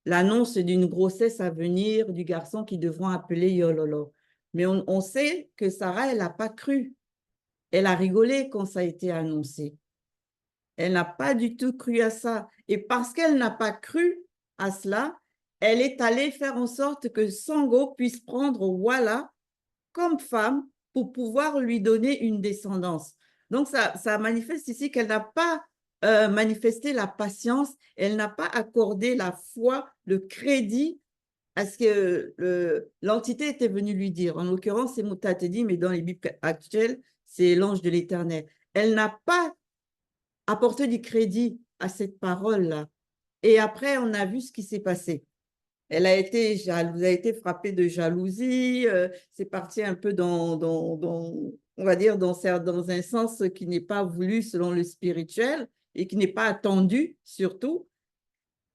l'annonce d'une grossesse à venir du garçon qu'ils devront appeler Yololo. Mais on sait que Sarah, elle n'a pas cru. Elle a rigolé quand ça a été annoncé. Elle n'a pas du tout cru à ça. Et parce qu'elle n'a pas cru à cela, elle est allée faire en sorte que Sango puisse prendre Wala comme femme pour pouvoir lui donner une descendance. Donc, ça manifeste ici qu'elle n'a pas manifesté la patience, elle n'a pas accordé la foi, le crédit à ce que l'entité était venue lui dire. En l'occurrence, c'est Mutatedi, mais dans les Bibles actuelles, c'est l'ange de l'Éternel. Elle n'a pas apporté du crédit à cette parole-là. Et après, on a vu ce qui s'est passé. Elle a été frappée de jalousie, c'est parti un peu on va dire, dans un sens qui n'est pas voulu selon le spirituel et qui n'est pas attendu surtout.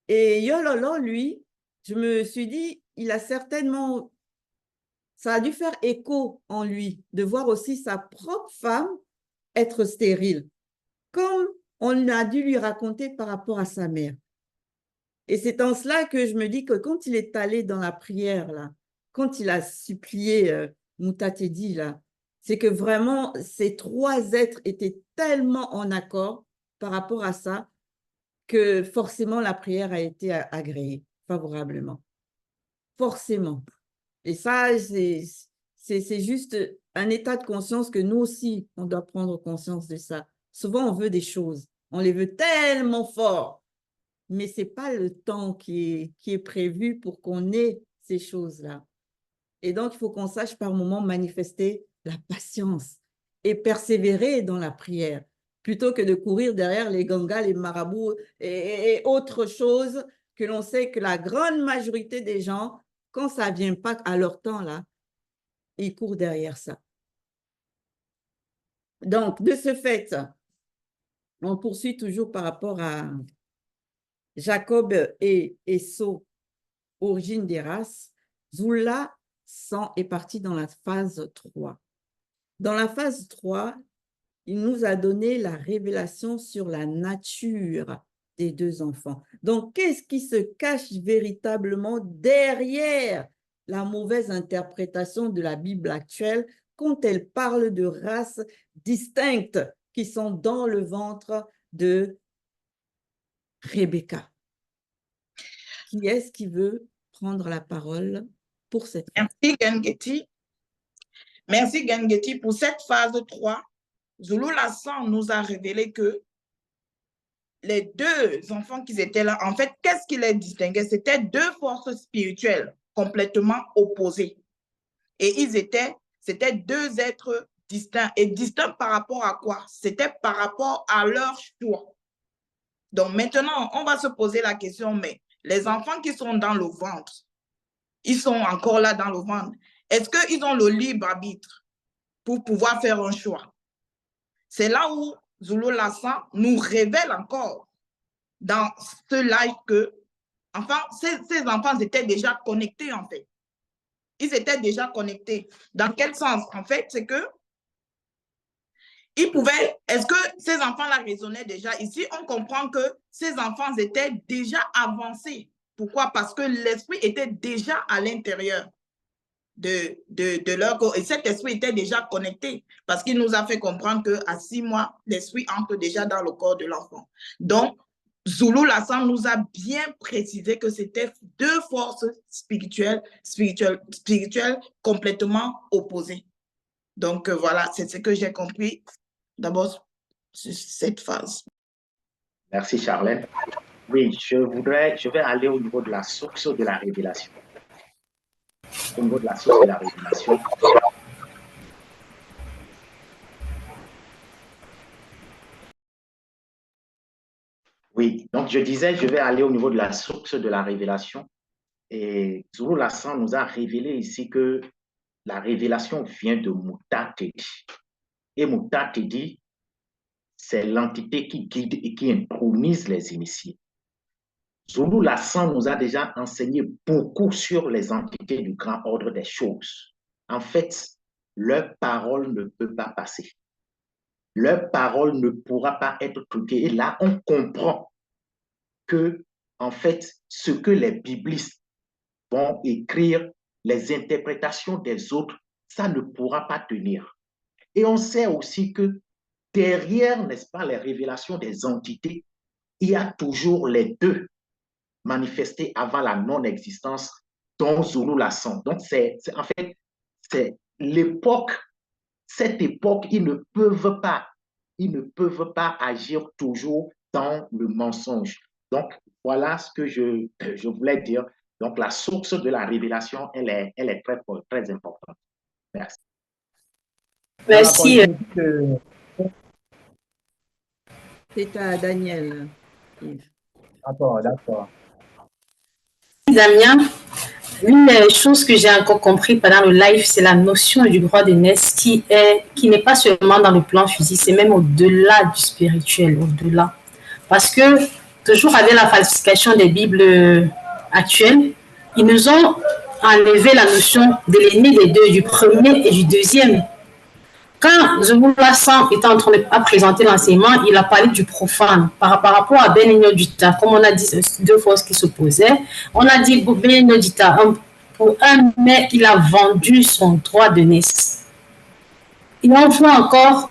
Et Yololo, lui, je me suis dit, ça a dû faire écho en lui de voir aussi sa propre femme être stérile, comme on a dû lui raconter par rapport à sa mère. Et c'est en cela que je me dis que quand il est allé dans la prière, là, quand il a supplié Mutatedi, là, c'est que vraiment ces trois êtres étaient tellement en accord par rapport à ça que forcément la prière a été agréée favorablement. Forcément. Et ça, c'est juste un état de conscience que nous aussi, on doit prendre conscience de ça. Souvent, on veut des choses. On les veut tellement fort. Mais ce n'est pas le temps qui est prévu pour qu'on ait ces choses-là. Et donc, il faut qu'on sache par moments manifester la patience et persévérer dans la prière, plutôt que de courir derrière les gangas, les marabouts et autre chose que l'on sait que la grande majorité des gens, quand ça ne vient pas à leur temps, là, ils courent derrière ça. Donc, de ce fait, on poursuit toujours par rapport à Jacob et Esau, origine des races. Zula est parti dans la phase 3. Dans la phase 3, il nous a donné la révélation sur la nature des deux enfants. Donc, qu'est-ce qui se cache véritablement derrière la mauvaise interprétation de la Bible actuelle quand elle parle de races distinctes qui sont dans le ventre de Rebecca? Qui est-ce qui veut prendre la parole pour cette phase? Merci, Gengeti. Merci, Gengeti. Pour cette phase 3, Zulu Lassan nous a révélé que les deux enfants qui étaient là, en fait, qu'est-ce qui les distinguait? C'était deux forces spirituelles complètement opposées. Et c'était deux êtres distincts. Et distincts par rapport à quoi? C'était par rapport à leur choix. Donc maintenant, on va se poser la question, mais les enfants qui sont dans le ventre, ils sont encore là dans le ventre. Est-ce qu'ils ont le libre arbitre pour pouvoir faire un choix? C'est là où Zulu Lassan nous révèle encore dans ce live que, enfin, ces enfants étaient déjà connectés en fait. Ils étaient déjà connectés. Dans quel sens? En fait, c'est que ils pouvaient, est-ce que ces enfants-là raisonnaient déjà? Ici, on comprend que ces enfants étaient déjà avancés. Pourquoi? Parce que l'esprit était déjà à l'intérieur de leur corps. Et cet esprit était déjà connecté parce qu'il nous a fait comprendre qu'à 6 mois, l'esprit entre déjà dans le corps de l'enfant. Donc, Zulu Lassan nous a bien précisé que c'était deux forces spirituelles complètement opposées. Donc, voilà, c'est ce que j'ai compris d'abord sur cette phase. Merci, Charlène. Oui, je vais aller au niveau de la source de la révélation. Au niveau de la source de la révélation. Oui, donc je disais, je vais aller au niveau de la source de la révélation. Et Zulu Lassan nous a révélé ici que la révélation vient de Mutatedi. Et Mouta te dit, c'est l'entité qui guide et qui intromise les initiés. Zulu Lassan nous a déjà enseigné beaucoup sur les entités du grand ordre des choses. En fait, leur parole ne peut pas passer. Leur parole ne pourra pas être truquée. Et là, on comprend que, en fait, ce que les biblistes vont écrire, les interprétations des autres, ça ne pourra pas tenir. Et on sait aussi que derrière, n'est-ce pas, les révélations des entités, il y a toujours les deux manifestés avant la non-existence, dont Zulu Lassan. Donc, en fait, c'est l'époque, cette époque, ils ne peuvent pas agir toujours dans le mensonge. Donc, voilà ce que je voulais dire. Donc, la source de la révélation, elle est très, très importante. Merci. Merci. C'est à Daniel, Yves. D'accord. Damien, une des choses que j'ai encore compris pendant le live, c'est la notion du droit de naissance qui n'est pas seulement dans le plan physique, c'est même au-delà du spirituel, au-delà. Parce que, toujours avec la falsification des Bibles actuelles, ils nous ont enlevé la notion de l'aîné des deux, du premier et du deuxième. Quand Zulu Lassan était en train de présenter l'enseignement, il a parlé du profane par rapport à Benigno Dita, comme on a dit, deux forces qui s'opposaient. On a dit Benigno Dita, pour un mec, il a vendu son droit de naissance. Et on voit encore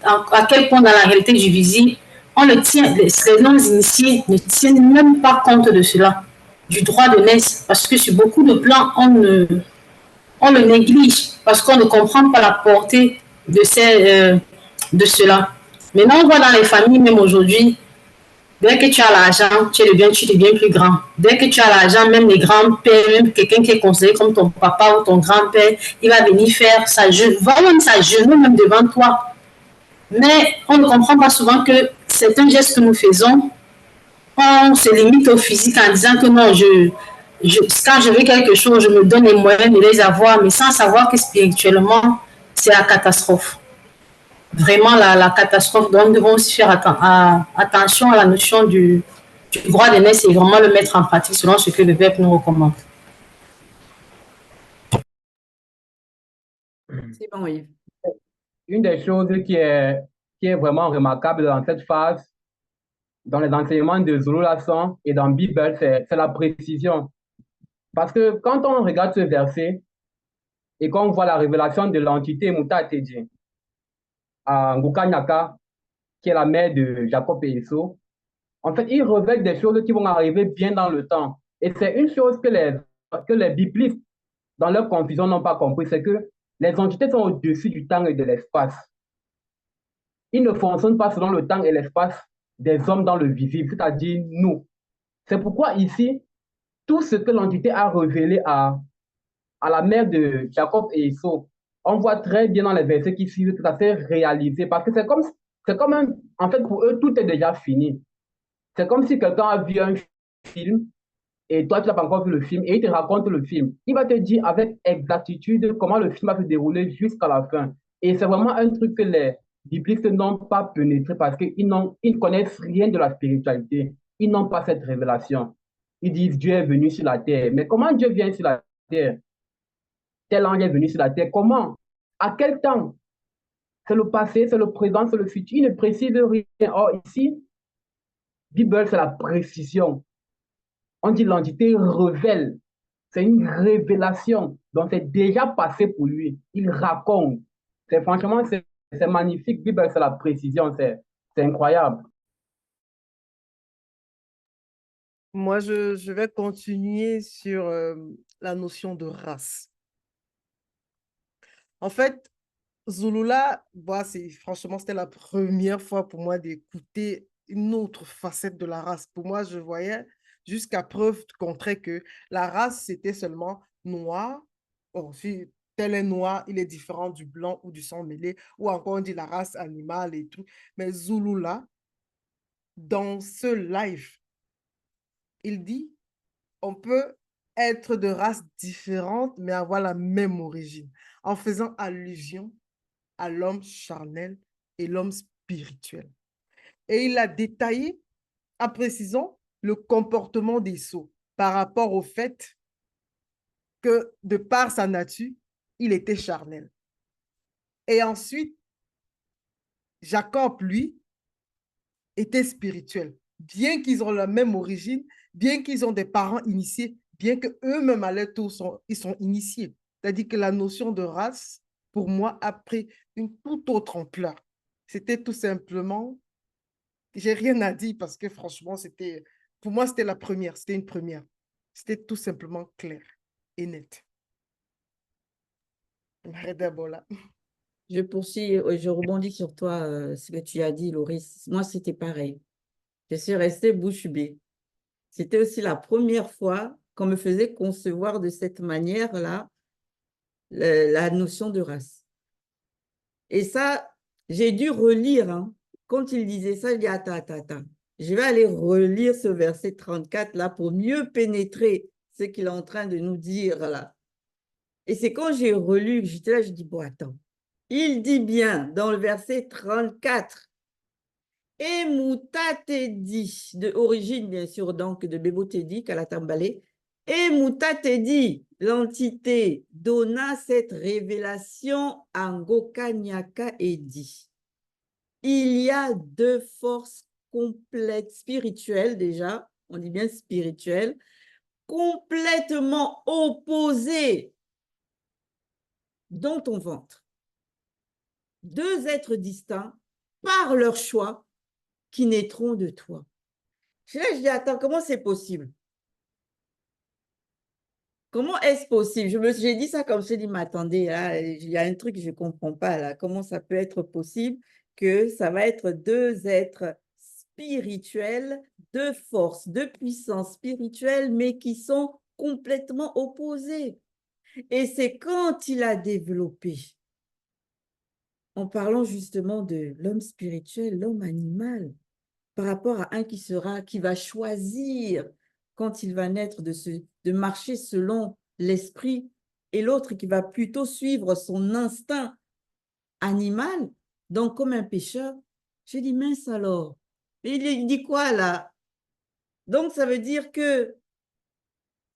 à quel point dans la réalité du visible, les non-initiés ne tiennent même pas compte de cela, du droit de naissance, parce que sur beaucoup de plans, on le néglige, parce qu'on ne comprend pas la portée de cela. Maintenant, on voit dans les familles, même aujourd'hui, dès que tu as l'argent, tu deviens plus grand. Dès que tu as l'argent, même les grands-pères, même quelqu'un qui est considéré comme ton papa ou ton grand-père, il va venir faire sa genou même devant toi. Mais on ne comprend pas souvent que c'est un geste que nous faisons. On se limite au physique en disant que non, quand je veux quelque chose, je me donne les moyens de les avoir, mais sans savoir que spirituellement, c'est la catastrophe. Vraiment la catastrophe. Donc, nous devons aussi faire attention à la notion du droit de naissance et vraiment le mettre en pratique selon ce que le Verbe nous recommande. C'est bon, Yves. Une des choses qui est vraiment remarquable dans cette phase, dans les enseignements de Zulu Lassan et dans la Bible, c'est la précision. Parce que quand on regarde ce verset et qu'on voit la révélation de l'entité Mouta Tedji à Ngukanyaka, qui est la mère de Jacob et Esau, en fait, il révèle des choses qui vont arriver bien dans le temps. Et c'est une chose que les biblistes, dans leur confusion, n'ont pas compris, c'est que les entités sont au-dessus du temps et de l'espace. Ils ne fonctionnent pas selon le temps et l'espace des hommes dans le visible, c'est-à-dire nous. C'est pourquoi ici, tout ce que l'entité a révélé à la mère de Jacob et Esau, on voit très bien dans les versets qui suivent tout à fait réalisé, parce que en fait, pour eux, tout est déjà fini. C'est comme si quelqu'un a vu un film et toi, tu n'as pas encore vu le film et il te raconte le film. Il va te dire avec exactitude comment le film va se dérouler jusqu'à la fin. Et c'est vraiment un truc que les biblistes n'ont pas pénétré parce qu'ils ne connaissent rien de la spiritualité. Ils n'ont pas cette révélation. Ils disent Dieu est venu sur la terre. Mais comment Dieu vient sur la terre? Tel ange est venu sur la terre. Comment? À quel temps? C'est le passé, c'est le présent, c'est le futur. Il ne précise rien. Or, ici, Bible, c'est la précision. On dit l'entité révèle. C'est une révélation. Donc, c'est déjà passé pour lui. Il raconte. Franchement, c'est magnifique. Bible, c'est la précision. C'est incroyable. Moi, je vais continuer sur la notion de race. En fait, Zulula, franchement, c'était la première fois pour moi d'écouter une autre facette de la race. Pour moi, je voyais jusqu'à preuve contraire que la race, c'était seulement noir. Bon, si tel est noir, il est différent du blanc ou du sang mêlé, ou encore on dit la race animale et tout. Mais Zulula, dans ce live, il dit, on peut être de races différentes, mais avoir la même origine, en faisant allusion à l'homme charnel et l'homme spirituel. Et il a détaillé en précisant le comportement d'Esau par rapport au fait que de par sa nature, il était charnel. Et ensuite, Jacob, lui, était spirituel. Bien qu'ils ont la même origine, bien qu'ils ont des parents initiés, bien qu'eux-mêmes à leur tour, ils sont initiés. C'est-à-dire que la notion de race, pour moi, a pris une toute autre ampleur. C'était tout simplement, j'ai rien à dire parce que franchement, pour moi, c'était c'était une première. C'était tout simplement clair et net. Je poursuis, je rebondis sur toi, ce que tu as dit, Loris. Moi, c'était pareil. Je suis restée bouche bée. C'était aussi la première fois qu'on me faisait concevoir de cette manière-là la notion de race. Et ça, j'ai dû relire. Hein. Quand il disait ça, je dis, attends. Je vais aller relire ce verset 34 là pour mieux pénétrer ce qu'il est en train de nous dire là. Et c'est quand j'ai relu, j'étais là, je dis, bon, attends. Il dit bien dans le verset 34, et Moutatedi, de origine bien sûr donc de Bebotedi, Kalatambalé, et Moutatedi, l'entité, donna cette révélation à Ngokanyaka et dit, il y a deux forces complètes, spirituelles déjà, on dit bien spirituelles, complètement opposées dans ton ventre. Deux êtres distincts par leur choix qui naîtront de toi. Je dis, attends, comment c'est possible? Comment est-ce possible? J'ai dit ça comme je dis, mais attendez, là, il y a un truc que je ne comprends pas là. Comment ça peut être possible que ça va être deux êtres spirituels, deux forces, deux puissances spirituelles, mais qui sont complètement opposées. Et c'est quand il a développé, en parlant justement de l'homme spirituel, l'homme animal, par rapport à un qui va choisir quand il va naître de marcher selon l'esprit et l'autre qui va plutôt suivre son instinct animal, donc comme un pécheur. Je dis, mince alors. Et il dit quoi là? Donc ça veut dire que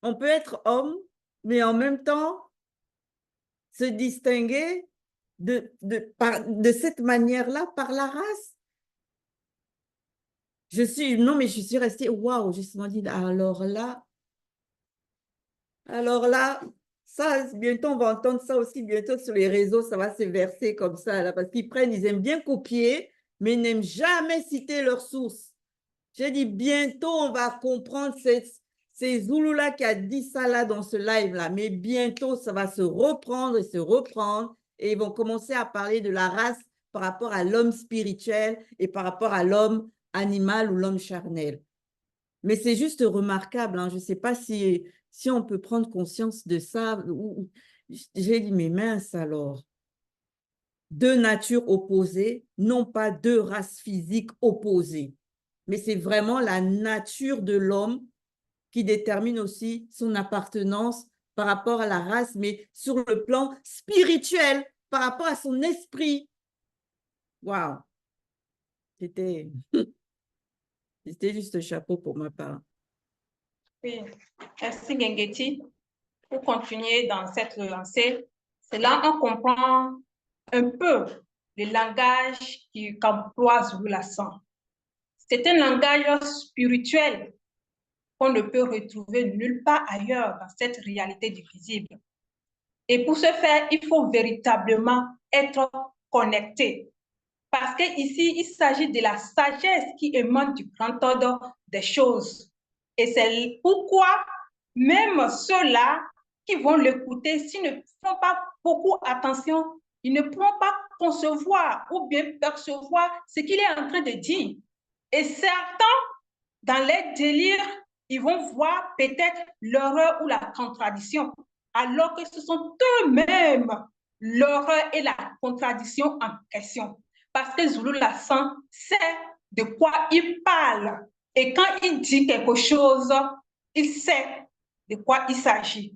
on peut être homme, mais en même temps se distinguer de cette manière-là par la race. Non, mais je suis restée, waouh, justement dit, alors là, ça, bientôt, on va entendre ça aussi, bientôt sur les réseaux, ça va se verser comme ça, là, parce ils aiment bien copier, mais ils n'aiment jamais citer leurs sources. J'ai dit, bientôt, on va comprendre ces Zoulous-là qui a dit ça là dans ce live-là, mais bientôt, ça va se reprendre, et ils vont commencer à parler de la race par rapport à l'homme spirituel et par rapport à l'homme animal ou l'homme charnel. Mais c'est juste remarquable. Hein. Je ne sais pas si on peut prendre conscience de ça. J'ai dit, mais mince alors. Deux natures opposées, non pas deux races physiques opposées. Mais c'est vraiment la nature de l'homme qui détermine aussi son appartenance par rapport à la race, mais sur le plan spirituel, par rapport à son esprit. Waouh! C'était juste chapeau pour ma part. Oui, merci Gengeti. Pour continuer dans cette lancée, c'est là qu'on comprend un peu le langage qu'emploie Zoulassan. C'est un langage spirituel qu'on ne peut retrouver nulle part ailleurs dans cette réalité du visible. Et pour ce faire, il faut véritablement être connecté. Parce qu'ici, il s'agit de la sagesse qui émane du grand ordre des choses. Et c'est pourquoi même ceux-là qui vont l'écouter, s'ils ne font pas beaucoup attention, ils ne pourront pas concevoir ou bien percevoir ce qu'il est en train de dire. Et certains, dans les délires, ils vont voir peut-être l'horreur ou la contradiction, alors que ce sont eux-mêmes l'horreur et la contradiction en question. Parce que Zoulassan sait de quoi il parle. Et quand il dit quelque chose, il sait de quoi il s'agit.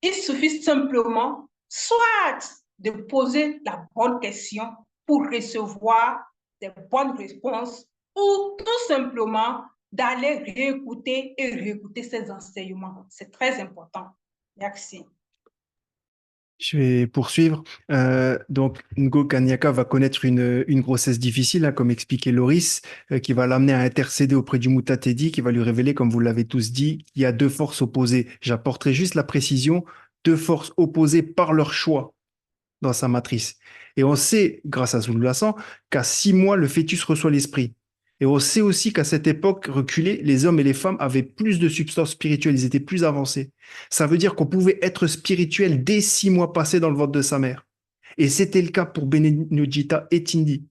Il suffit simplement soit de poser la bonne question pour recevoir des bonnes réponses ou tout simplement d'aller réécouter et réécouter ces enseignements. C'est très important. Merci. Je vais poursuivre. Donc, Ngo Kanyaka va connaître une grossesse difficile, hein, comme expliquait Loris, qui va l'amener à intercéder auprès du Mutatedi, qui va lui révéler, comme vous l'avez tous dit, qu'il y a deux forces opposées. J'apporterai juste la précision, deux forces opposées par leur choix dans sa matrice. Et on sait, grâce à Zulu Lassan, qu'à 6 mois, le fœtus reçoit l'esprit. Et on sait aussi qu'à cette époque reculée, les hommes et les femmes avaient plus de substance spirituelle, ils étaient plus avancés. Ça veut dire qu'on pouvait être spirituel dès 6 mois passés dans le ventre de sa mère. Et c'était le cas pour Benenujita et Tindi.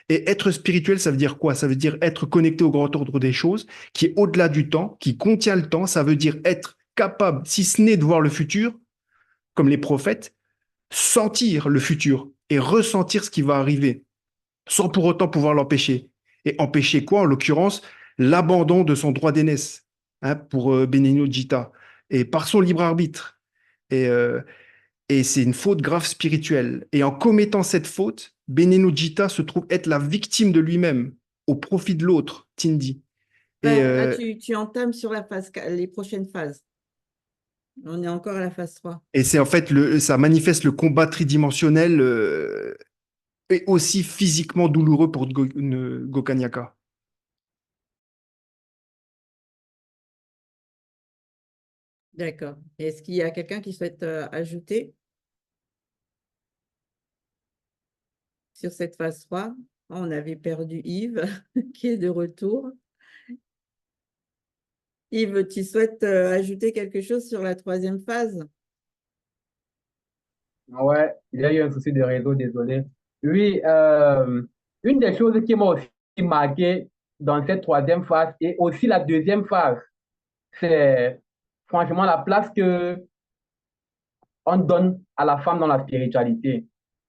Et être spirituel, ça veut dire quoi? Ça veut dire être connecté au grand ordre des choses, qui est au-delà du temps, qui contient le temps. Ça veut dire être capable, si ce n'est de voir le futur, comme les prophètes, sentir le futur et ressentir ce qui va arriver, sans pour autant pouvoir l'empêcher. Et empêcher quoi? En l'occurrence, l'abandon de son droit d'aînesse, hein, pour Benigno Gita, et par son libre arbitre. Et c'est une faute grave spirituelle. Et en commettant cette faute, Benigno Gita se trouve être la victime de lui-même, au profit de l'autre, Tindi. Et Là, tu entames sur les prochaines phases. On est encore à la phase 3. et c'est en fait, ça manifeste le combat tridimensionnel et aussi physiquement douloureux pour Gokanyaka. D'accord. Est-ce qu'il y a quelqu'un qui souhaite ajouter sur cette phase 3? On avait perdu Yves, qui est de retour. Yves, tu souhaites ajouter quelque chose sur la troisième phase? Ouais, il y a eu un souci de réseau, désolé. Oui, une des choses qui m'a aussi marqué dans cette troisième phase et aussi la deuxième phase, c'est franchement la place que on donne à la femme dans la spiritualité,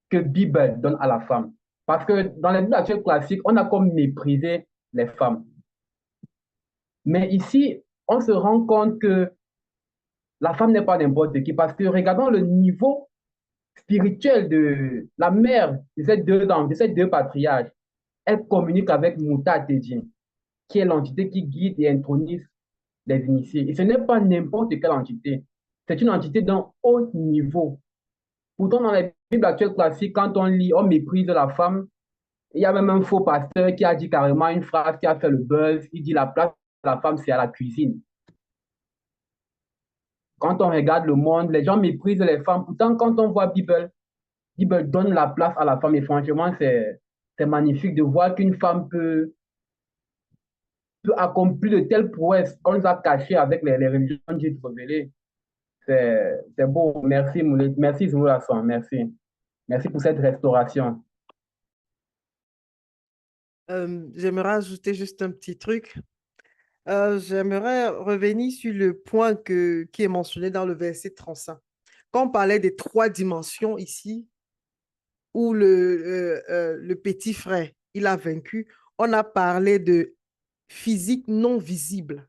que Bible donne à la femme. Parce que dans les Bibles actuelles classiques, on a comme méprisé les femmes. Mais ici, on se rend compte que la femme n'est pas n'importe qui, parce que regardons le niveau spirituel de la mère de ces deux patriarches. Elle communique avec Muta Tedjin, qui est l'entité qui guide et intronise les initiés. Et ce n'est pas n'importe quelle entité. C'est une entité d'un haut niveau. Pourtant, dans les Bibles actuelles classiques, quand on lit, on méprise la femme. Il y a même un faux pasteur qui a dit carrément une phrase qui a fait le buzz. Il dit la place de la femme, c'est à la cuisine. Quand on regarde le monde, les gens méprisent les femmes. Pourtant, quand on voit Bible donne la place à la femme. Et franchement, c'est magnifique de voir qu'une femme peut accomplir de telles prouesses qu'on nous a cachées avec les religions dites révélées. C'est beau. Merci, Moulet. Merci, Zulu Lassan. Merci. Merci pour cette restauration. J'aimerais ajouter juste un petit truc. J'aimerais revenir sur le point qui est mentionné dans le verset 35. Quand on parlait des 3 dimensions ici, où le petit frère, il a vaincu, on a parlé de physique non visible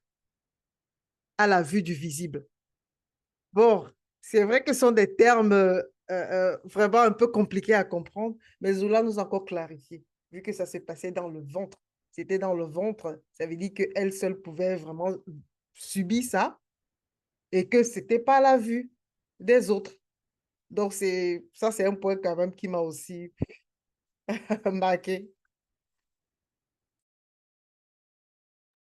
à la vue du visible. Bon, c'est vrai que ce sont des termes vraiment un peu compliqués à comprendre, mais Zula nous a encore clarifié, vu que ça s'est passé dans le ventre. C'était dans le ventre, ça veut dire qu'elle seule pouvait vraiment subir ça et que ce n'était pas la vue des autres. Donc, ça, c'est un point quand même qui m'a aussi marqué.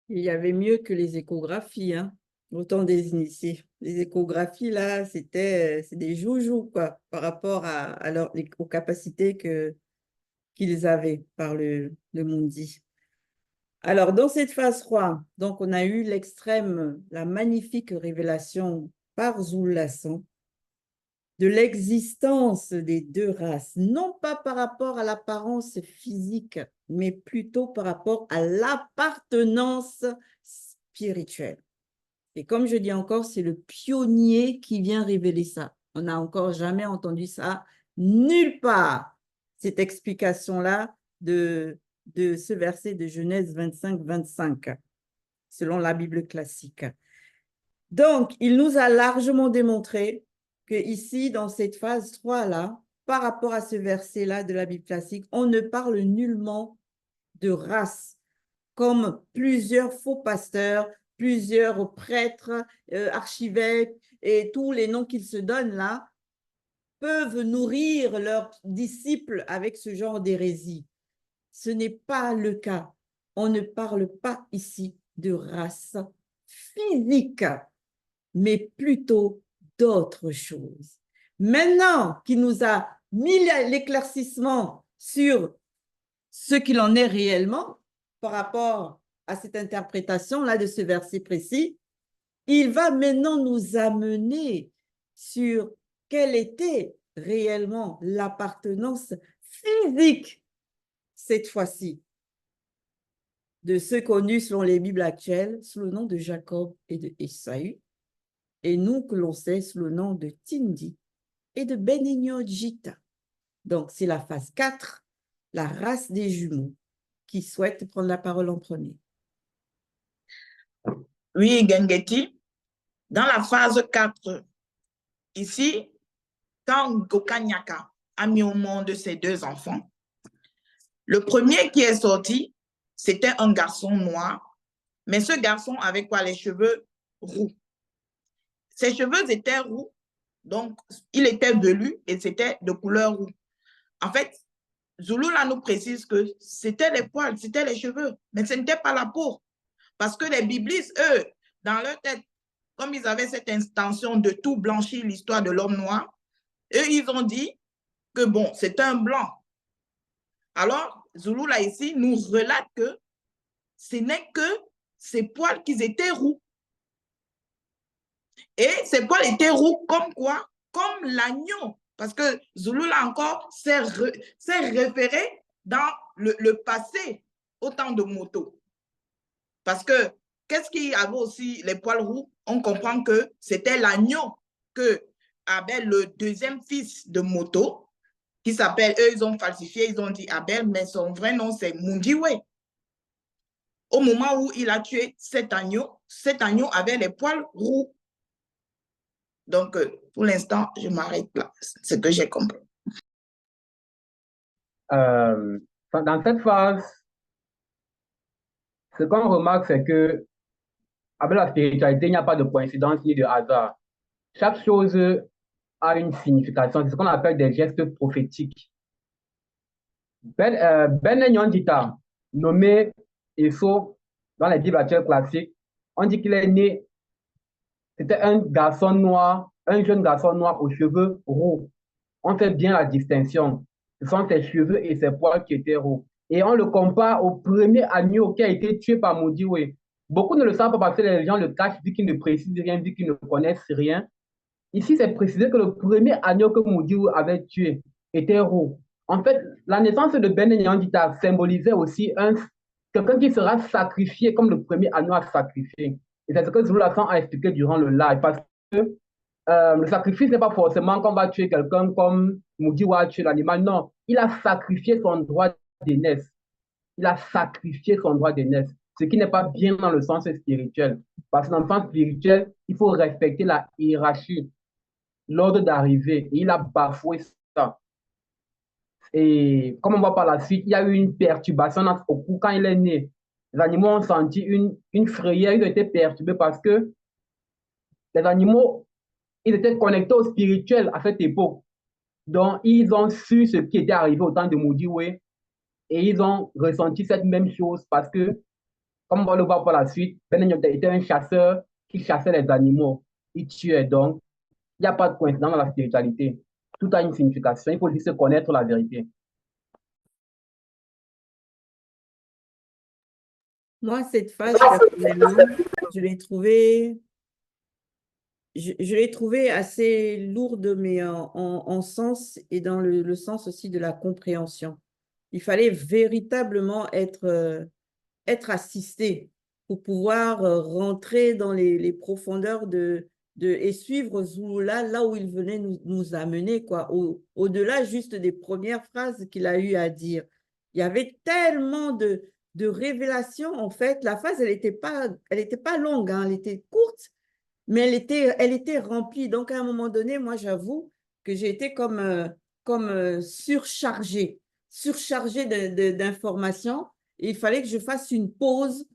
Il y avait mieux que les échographies, hein, autant des initiés. Les échographies, là, c'est des joujoux, quoi, par rapport aux capacités qu'ils avaient par le Mundi. Alors, dans cette phase 3, donc, on a eu l'extrême, la magnifique révélation par Zulu Lassan de l'existence des deux races, non pas par rapport à l'apparence physique, mais plutôt par rapport à l'appartenance spirituelle. Et comme je dis encore, c'est le pionnier qui vient révéler ça. On n'a encore jamais entendu ça nulle part, cette explication-là de ce verset de Genèse 25-25, selon la Bible classique. Donc, il nous a largement démontré que ici, dans cette phase 3-là, par rapport à ce verset-là de la Bible classique, on ne parle nullement de race, comme plusieurs faux pasteurs, plusieurs prêtres, archevêques et tous les noms qu'ils se donnent là, peuvent nourrir leurs disciples avec ce genre d'hérésie. Ce n'est pas le cas. On ne parle pas ici de race physique, mais plutôt d'autres choses. Maintenant qu'il nous a mis l'éclaircissement sur ce qu'il en est réellement par rapport à cette interprétation-là de ce verset précis, il va maintenant nous amener sur quelle était réellement l'appartenance physique, cette fois-ci, de ceux connus selon les Bibles actuelles sous le nom de Jacob et de Ésaü, et nous que l'on sait sous le nom de Tindi et de Benigno-Jita. Donc, c'est la phase 4, la race des jumeaux, qui souhaite prendre la parole en premier. Oui, Gengeti, dans la phase 4, ici, quand Gokanyaka a mis au monde ses 2 enfants, le premier qui est sorti, c'était un garçon noir, mais ce garçon avait quoi? Les cheveux roux. Ses cheveux étaient roux, donc il était velu et c'était de couleur roux. En fait, Zulula nous précise que c'était les poils, c'était les cheveux, mais ce n'était pas la peau. Parce que les biblistes, eux, dans leur tête, comme ils avaient cette intention de tout blanchir l'histoire de l'homme noir, eux, ils ont dit que bon, c'est un blanc. Alors, Zulula ici nous relate que ce n'est que ces poils qui étaient roux. Et ces poils étaient roux comme quoi? Comme l'agneau. Parce que Zulula encore s'est référé dans le passé au temps de Moto. Parce que qu'est-ce qui avait aussi les poils roux? On comprend que c'était l'agneau que Abel, le deuxième fils de Moto, qui s'appelle, eux, ils ont falsifié, ils ont dit Abel, mais son vrai nom, c'est Mundiwe. Au moment où il a tué cet agneau avait les poils roux. Donc, pour l'instant, je m'arrête là. C'est ce que j'ai compris. Dans cette phase, ce qu'on remarque, c'est que avec la spiritualité, il n'y a pas de coïncidence ni de hasard. Chaque chose a une signification. C'est ce qu'on appelle des gestes prophétiques. Ben Nyondita, nommé Eso dans les Bibles actuelles classiques, on dit qu'il est né, c'était un garçon noir, un jeune garçon noir aux cheveux roux. On fait bien la distinction. Ce sont ses cheveux et ses poils qui étaient roux. Et on le compare au premier agneau qui a été tué par Modiwe. Beaucoup ne le savent pas parce que les gens le cachent, vu qu'ils ne précisent rien, vu qu'ils ne connaissent rien. Ici, c'est précisé que le premier agneau que Modiwe avait tué était roux. En fait, la naissance de Ben Nyandita symbolisait aussi quelqu'un qui sera sacrifié comme le premier agneau à sacrifier. Et c'est ce que Zulula a expliqué durant le live. Parce que le sacrifice n'est pas forcément qu'on va tuer quelqu'un comme Mudiwa a tué l'animal. Non, il a sacrifié son droit d'aînesse. Il a sacrifié son droit d'aînesse. Ce qui n'est pas bien dans le sens spirituel. Parce que dans le sens spirituel, il faut respecter la hiérarchie, l'ordre d'arrivée. Et il a bafoué ça. Et comme on voit par la suite, il y a eu une perturbation au cou quand il est né. Les animaux ont senti une frayeur, ils ont été perturbés parce que les animaux, ils étaient connectés au spirituel à cette époque. Donc, ils ont su ce qui était arrivé au temps de Modiwe et ils ont ressenti cette même chose parce que, comme on va le voir par la suite, Ben Nyota était un chasseur qui chassait les animaux. Il tuait donc. Il n'y a pas de coïncidence dans la spiritualité. Tout a une signification. Il faut juste connaître la vérité. Moi, cette phase, personnellement, je l'ai trouvée assez lourde, mais en sens et dans le sens aussi de la compréhension. Il fallait véritablement être assisté pour pouvoir rentrer dans les profondeurs et suivre Zulula là où il venait nous amener, quoi, au-delà juste des premières phrases qu'il a eu à dire. Il y avait tellement de révélations, en fait. La phase, elle était pas longue, hein, elle était courte, mais elle était remplie. Donc, à un moment donné, moi, j'avoue que j'ai été comme comme surchargée d'informations. Et il fallait que je fasse une pause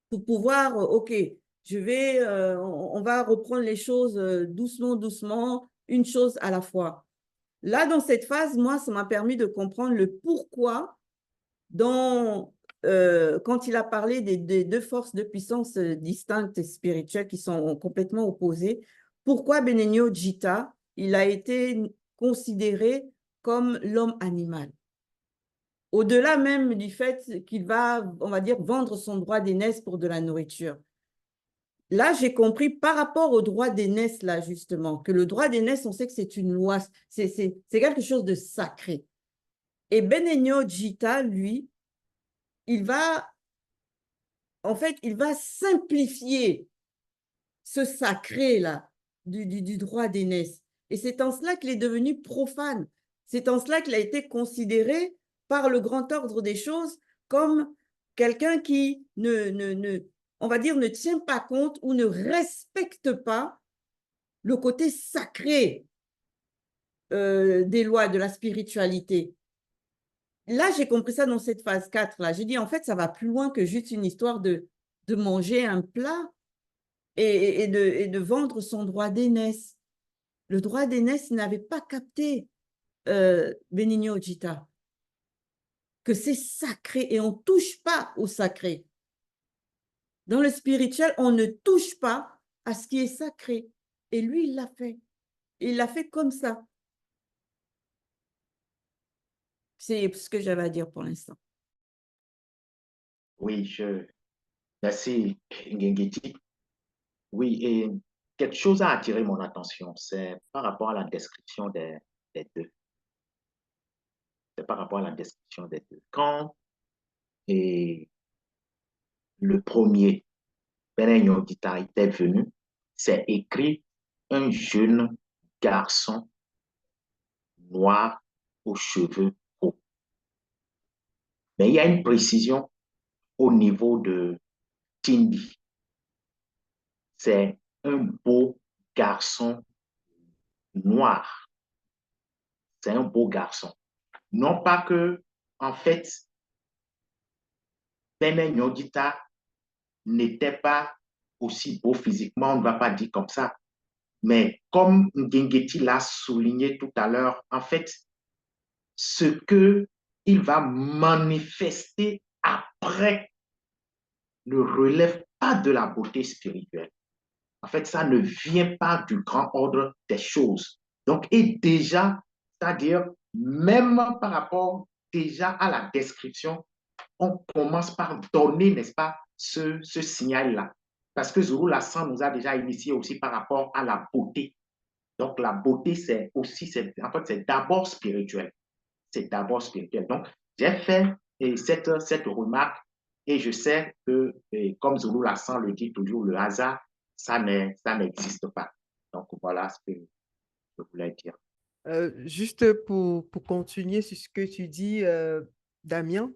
pour pouvoir, OK, on va reprendre les choses doucement, doucement, une chose à la fois. Là, dans cette phase, moi, ça m'a permis de comprendre le pourquoi quand il a parlé des deux forces de puissance distinctes et spirituelles qui sont complètement opposées, pourquoi Benigno Gita, il a été considéré comme l'homme animal. Au-delà même du fait qu'il va, on va dire, vendre son droit d'aînesse pour de la nourriture. Là, j'ai compris par rapport au droit d'aînesse, là, justement, que le droit d'aînesse, on sait que c'est une loi, c'est quelque chose de sacré. Et Benigno Gita, lui, il va simplifier ce sacré-là du droit d'aînesse. Et c'est en cela qu'il est devenu profane. C'est en cela qu'il a été considéré par le grand ordre des choses comme quelqu'un qui on va dire, ne tient pas compte ou ne respecte pas le côté sacré des lois de la spiritualité. Là, j'ai compris ça dans cette phase 4. Là. J'ai dit, en fait, ça va plus loin que juste une histoire de manger un plat et de vendre son droit d'aînesse. Le droit d'aînesse n'avait pas capté Benigno Gita, que c'est sacré et on ne touche pas au sacré. Dans le spirituel, on ne touche pas à ce qui est sacré. Et lui, il l'a fait. Il l'a fait comme ça. C'est ce que j'avais à dire pour l'instant. Oui, merci, Ngengeti. Oui, et quelque chose a attiré mon attention, c'est par rapport à la description des deux. C'est par rapport à la description des deux. Quand et le premier, Benigno Gita, était venu, c'est écrit un jeune garçon noir aux cheveux courts. Mais il y a une précision au niveau de Tindi. C'est un beau garçon noir. C'est un beau garçon. Non pas que, en fait, Benigno Gita n'était pas aussi beau physiquement, on ne va pas dire comme ça. Mais comme Ngengeti l'a souligné tout à l'heure, en fait, ce qu'il va manifester après ne relève pas de la beauté spirituelle. En fait, ça ne vient pas du grand ordre des choses. Donc, et déjà, c'est-à-dire, même par rapport déjà à la description, on commence par donner, n'est-ce pas, ce signal-là. Parce que Zulu Lassan nous a déjà initié aussi par rapport à la beauté. Donc, la beauté, c'est aussi, en fait, c'est d'abord spirituel. C'est d'abord spirituel. Donc, j'ai fait cette remarque et je sais que, comme Zulu Lassan le dit toujours, le hasard, ça n'existe pas. Donc, voilà ce que je voulais dire. Juste pour continuer sur ce que tu dis, Damien,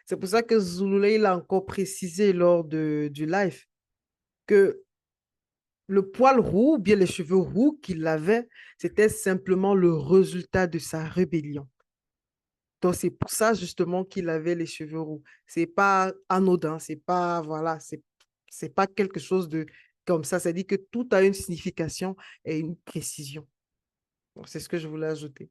c'est pour ça que Zululay l'a encore précisé lors du live que le poil roux, ou bien les cheveux roux qu'il avait, c'était simplement le résultat de sa rébellion. Donc, c'est pour ça justement qu'il avait les cheveux roux. C'est pas anodin, c'est pas, voilà, c'est pas quelque chose de comme ça. Ça dit que tout a une signification et une précision. C'est ce que je voulais ajouter.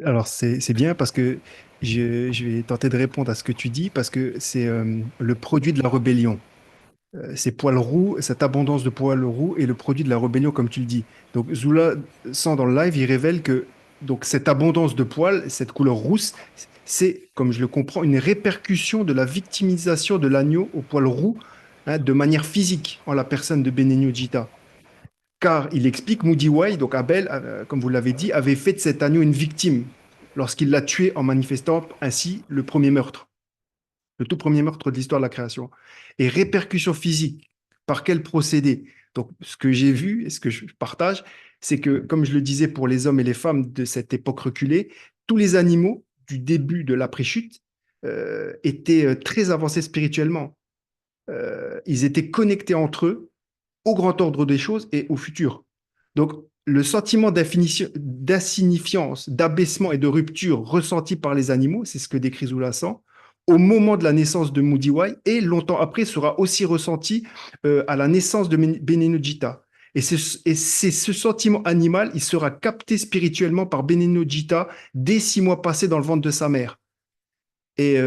Alors, c'est bien parce que je vais tenter de répondre à ce que tu dis parce que c'est le produit de la rébellion. Ces poils roux, cette abondance de poils roux est le produit de la rébellion, comme tu le dis. Donc, Zula, sans dans le live, il révèle que donc, cette abondance de poils, cette couleur rousse, c'est, comme je le comprends, une répercussion de la victimisation de l'agneau aux poils roux de manière physique en la personne de Benigno Gita. Car il explique, Mudiwai, donc Abel, comme vous l'avez dit, avait fait de cet agneau une victime lorsqu'il l'a tué en manifestant ainsi le premier meurtre, le tout premier meurtre de l'histoire de la création. Et répercussions physiques, par quel procédé? Donc, ce que j'ai vu et ce que je partage, c'est que, comme je le disais pour les hommes et les femmes de cette époque reculée, tous les animaux du début de l'après-chute étaient très avancés spirituellement. Ils étaient connectés entre eux au grand ordre des choses et au futur. Donc, le sentiment d'insignifiance, d'abaissement et de rupture ressenti par les animaux, c'est ce que décrit Zulasan, au moment de la naissance de Mudiwai et longtemps après sera aussi ressenti à la naissance de Benenojita. Et c'est ce sentiment animal, il sera capté spirituellement par Benenojita dès 6 mois passés dans le ventre de sa mère. Et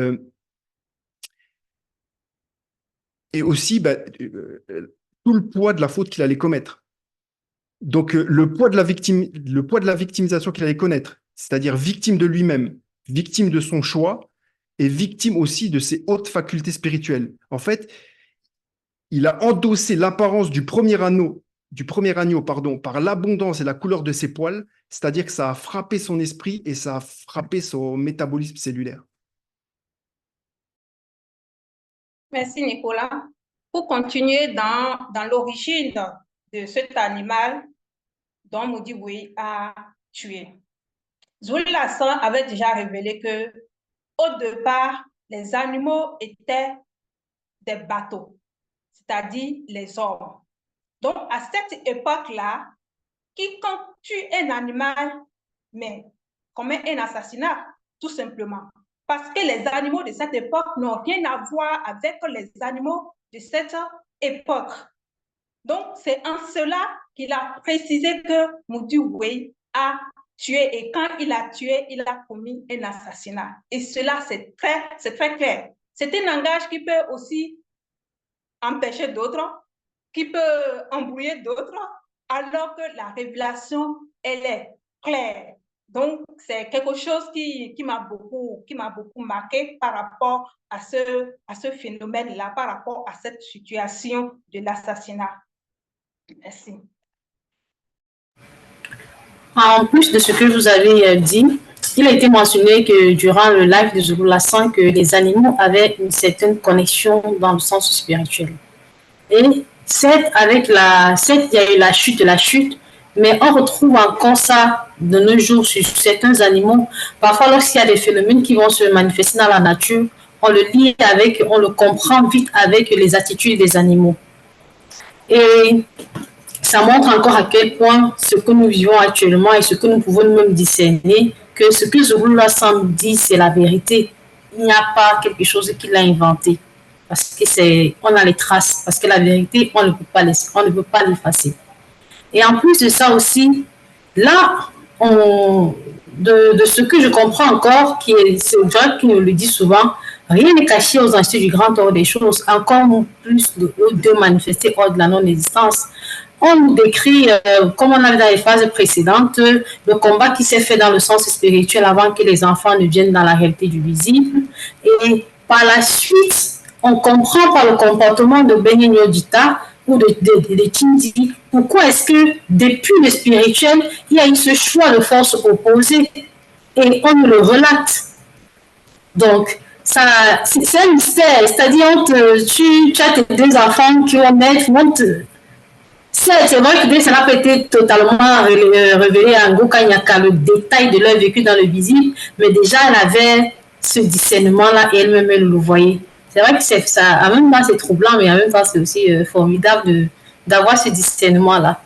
aussi, tout le poids de la faute qu'il allait commettre. Donc, le poids de la victimisation qu'il allait connaître, c'est-à-dire victime de lui-même, victime de son choix et victime aussi de ses hautes facultés spirituelles. En fait, il a endossé l'apparence du premier agneau, par l'abondance et la couleur de ses poils, c'est-à-dire que ça a frappé son esprit et ça a frappé son métabolisme cellulaire. Merci, Nicolas. Pour continuer dans l'origine de cet animal dont Mudiwai a tué. Zulasan avait déjà révélé que, au départ, les animaux étaient des bateaux, c'est-à-dire les hommes. Donc, à cette époque-là, quiconque tue un animal, mais commet un assassinat, tout simplement. Parce que les animaux de cette époque n'ont rien à voir avec les animaux de cette époque. Donc, c'est en cela qu'il a précisé que Mudiwai a tué et quand il a tué, il a commis un assassinat. Et cela, c'est très clair. C'est un langage qui peut aussi empêcher d'autres, qui peut embrouiller d'autres, alors que la révélation, elle est claire. Donc, c'est quelque chose qui m'a beaucoup marqué par rapport à ce phénomène-là, par rapport à cette situation de l'assassinat. Merci. En plus de ce que vous avez dit, il a été mentionné que durant le live de Zulasan, que les animaux avaient une certaine connexion dans le sens spirituel. Et certes, il y a eu la chute, mais on retrouve encore ça de nos jours sur certains animaux. Parfois, lorsqu'il y a des phénomènes qui vont se manifester dans la nature, on le comprend vite avec les attitudes des animaux. Et ça montre encore à quel point ce que nous vivons actuellement et ce que nous pouvons même discerner, que ce que Zulasan dit, c'est la vérité. Il n'y a pas quelque chose qu'il a inventé. Parce que on a les traces, parce que la vérité, on ne peut pas l'effacer. Et en plus de ça aussi, là, de ce que je comprends encore, c'est Jacques qui nous le dit souvent, rien n'est caché aux anciens du grand ordre des choses, encore plus de manifester hors de la non-existence. On nous décrit, comme on a vu dans les phases précédentes, le combat qui s'est fait dans le sens spirituel avant que les enfants ne viennent dans la réalité du visible. Et par la suite, on comprend par le comportement de Benenojita ou de Tindi pourquoi est-ce que depuis le spirituel, il y a eu ce choix de force opposée et on le relate. Donc, c'est un mystère, c'est-à-dire tu as tes deux enfants qui vont naître, c'est vrai que ça n'a pas été totalement révélé à Ngokanyaka le détail de leur vécu dans le visible, mais déjà elle avait ce discernement-là et elle-même elle le voyait. C'est vrai que ça, en même temps c'est troublant, mais en même temps c'est aussi formidable d'avoir ce discernement-là.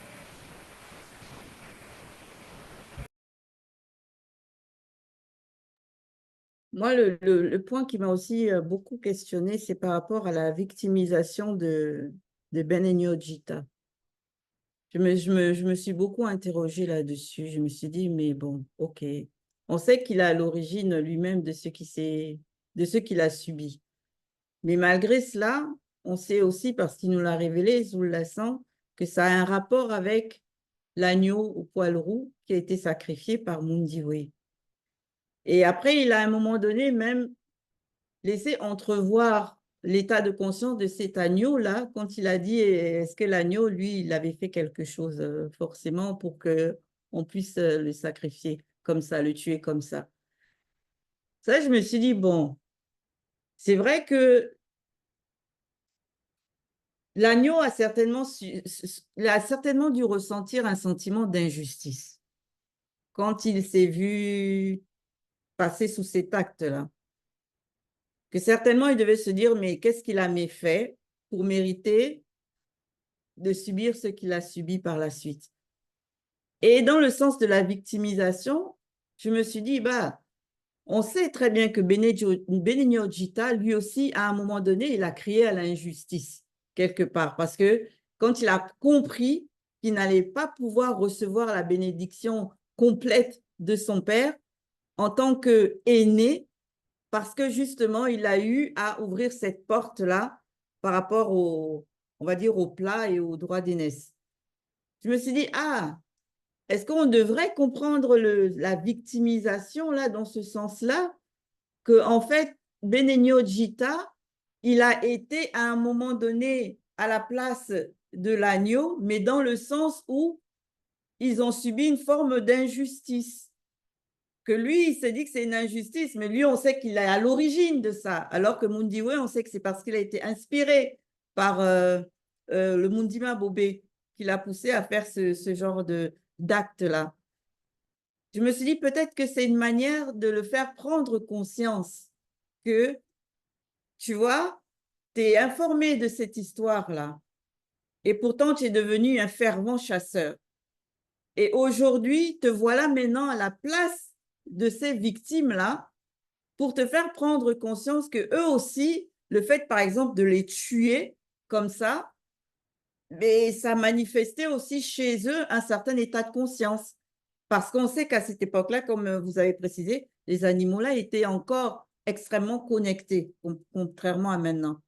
Moi, le point qui m'a aussi beaucoup questionné, c'est par rapport à la victimisation de Benenojita. Je me suis beaucoup interrogée là-dessus. Je me suis dit, mais bon, ok. On sait qu'il a à l'origine lui-même de ce qu'il a subi. Mais malgré cela, on sait aussi, parce qu'il nous l'a révélé, Zulasan, que ça a un rapport avec l'agneau au poil roux qui a été sacrifié par Mudiwai. Et après, il a à un moment donné même laissé entrevoir l'état de conscience de cet agneau-là quand il a dit est-ce que l'agneau, lui, il avait fait quelque chose forcément pour qu'on puisse le sacrifier comme ça, le tuer comme ça. Ça, je me suis dit, bon, c'est vrai que l'agneau a certainement dû ressentir un sentiment d'injustice quand il s'est vu passer sous cet acte-là. Que certainement, il devait se dire, mais qu'est-ce qu'il a fait pour mériter de subir ce qu'il a subi par la suite? Et dans le sens de la victimisation, je me suis dit, bah, on sait très bien que Benigno Gita, lui aussi, à un moment donné, il a crié à l'injustice, quelque part, parce que quand il a compris qu'il n'allait pas pouvoir recevoir la bénédiction complète de son père en tant qu'aîné, parce que justement, il a eu à ouvrir cette porte-là par rapport au, on va dire, au plat et au droit d'aînesse. Je me suis dit, ah, est-ce qu'on devrait comprendre la victimisation là, dans ce sens-là, que en fait, Benigno Gita, il a été à un moment donné à la place de l'agneau, mais dans le sens où ils ont subi une forme d'injustice. Que lui, il s'est dit que c'est une injustice, mais lui, on sait qu'il est à l'origine de ça. Alors que Mundiwe, on sait que c'est parce qu'il a été inspiré par le Mundima Bobé qui l'a poussé à faire ce genre d'acte-là. Je me suis dit peut-être que c'est une manière de le faire prendre conscience que, tu vois, tu es informé de cette histoire-là et pourtant tu es devenu un fervent chasseur. Et aujourd'hui, te voilà maintenant à la place de ces victimes-là pour te faire prendre conscience que eux aussi, le fait, par exemple, de les tuer comme ça, mais ça manifestait aussi chez eux un certain état de conscience. Parce qu'on sait qu'à cette époque-là, comme vous avez précisé, les animaux-là étaient encore extrêmement connectés, contrairement à maintenant.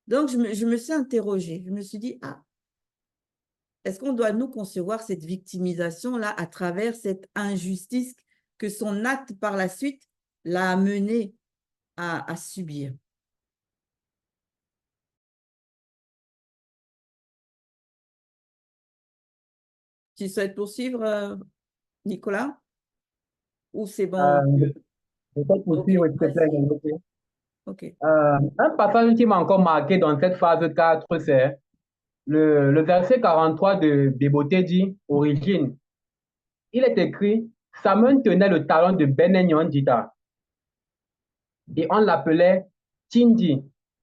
Donc, je me suis interrogée. Je me suis dit, ah, est-ce qu'on doit nous concevoir cette victimisation-là à travers cette injustice que son acte par la suite l'a amené à subir? Tu souhaites poursuivre, Nicolas? Ou c'est bon? Je peux poursuivre, s'il te plaît, Ndoké. OK. Un passage qui m'a encore marqué dans cette phase 4, c'est le verset 43 de Béboté dit, origine. Il est écrit, Samuel tenait le talon de Benigno Gita et on l'appelait Tindi.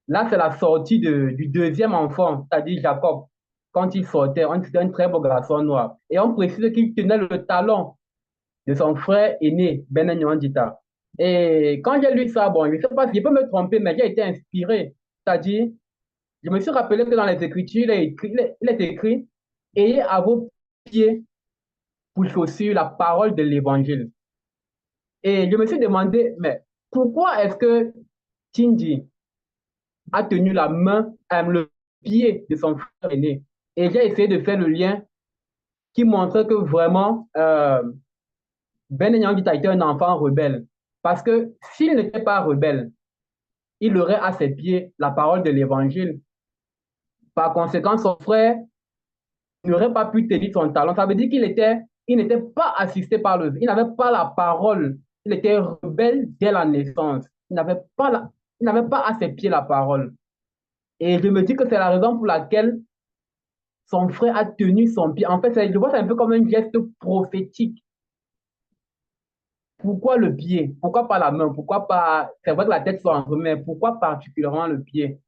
Là, c'est la sortie du deuxième enfant, c'est-à-dire Jacob. Quand il sortait, c'était un très beau garçon noir. Et on précise qu'il tenait le talon de son frère aîné, Benigno Gita. Et quand j'ai lu ça, bon, je ne sais pas si je peux me tromper, mais j'ai été inspiré. C'est-à-dire, je me suis rappelé que dans les Écritures, il est écrit, ayez à vos pieds pour chaussure la parole de l'Évangile. Et je me suis demandé, mais pourquoi est-ce que Tindi a tenu la main, le pied de son frère aîné? Et j'ai essayé de faire le lien qui montrait que vraiment, Benigno Gita était un enfant rebelle. Parce que s'il n'était pas rebelle, il aurait à ses pieds la parole de l'Évangile. Par conséquent, son frère n'aurait pas pu tenir son talon. Ça veut dire il n'était pas assisté par il n'avait pas la parole. Il était rebelle dès la naissance. Il n'avait pas à ses pieds la parole. Et je me dis que c'est la raison pour laquelle son frère a tenu son pied. En fait, je vois ça un peu comme un geste prophétique. Pourquoi le pied? Pourquoi pas la main? Pourquoi pas... C'est vrai que la tête soit en mais pourquoi particulièrement le pied?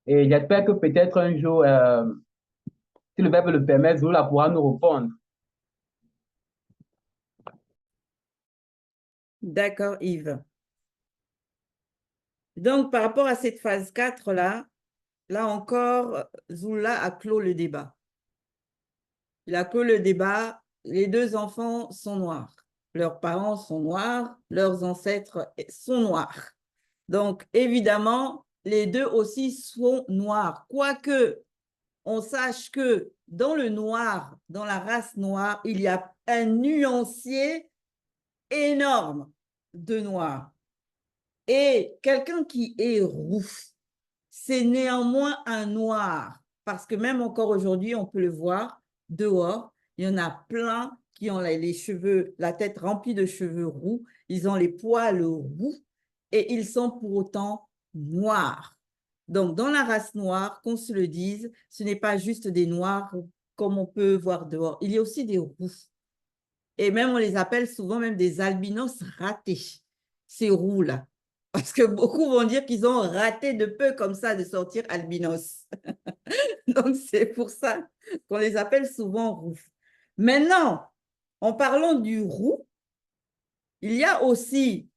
Et j'espère que peut-être un jour, si le verbe le permet, Zola pourra nous répondre. D'accord, Yves. Donc, par rapport à cette phase 4-là, là encore, Zula a clos le débat. Il a clos le débat. Les deux enfants sont noirs. Leurs parents sont noirs. Leurs ancêtres sont noirs. Donc, évidemment, les deux aussi sont noirs. Quoique, on sache que dans le noir, dans la race noire, il y a un nuancier énorme de noir. Et quelqu'un qui est roux, c'est néanmoins un noir. Parce que même encore aujourd'hui, on peut le voir dehors. Il y en a plein qui ont les cheveux, la tête remplie de cheveux roux. Ils ont les poils roux et ils sont pour autant noirs. Donc, dans la race noire, qu'on se le dise, ce n'est pas juste des noirs comme on peut voir dehors. Il y a aussi des roux. Et même, on les appelle souvent même des albinos ratés, ces roux-là. Parce que beaucoup vont dire qu'ils ont raté de peu comme ça de sortir albinos. Donc, c'est pour ça qu'on les appelle souvent roux. Maintenant, en parlant du roux, il y a aussi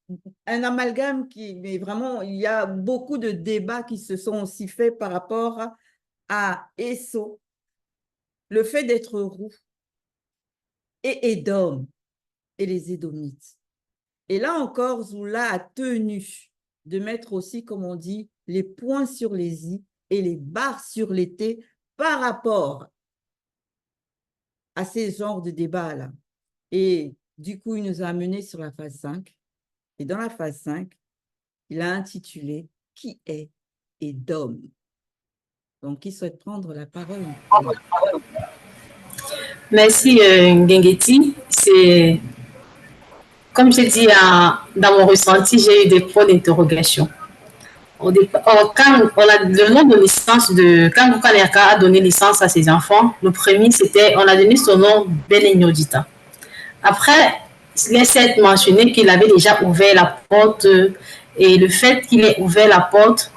un amalgame mais vraiment, il y a beaucoup de débats qui se sont aussi faits par rapport à Esso, le fait d'être roux, et Édom, et les Édomites. Et là encore, Zoula a tenu de mettre aussi, comme on dit, les points sur les i et les barres sur les t par rapport à ces genres de débats-là. Et du coup, il nous a amenés sur la phase 5. Et dans la phase 5, il a intitulé « Qui est Édom ?» Donc, qui souhaite prendre la parole? Merci, Ngengeti. C'est, comme j'ai dit dans mon ressenti, j'ai eu des points d'interrogation. Quand on a le nom de naissance quand Bukaneka a donné naissance à ses enfants, le premier c'était, on a donné son nom Benenyodita. Après, il est mentionné qu'il avait déjà ouvert la porte et le fait qu'il ait ouvert la porte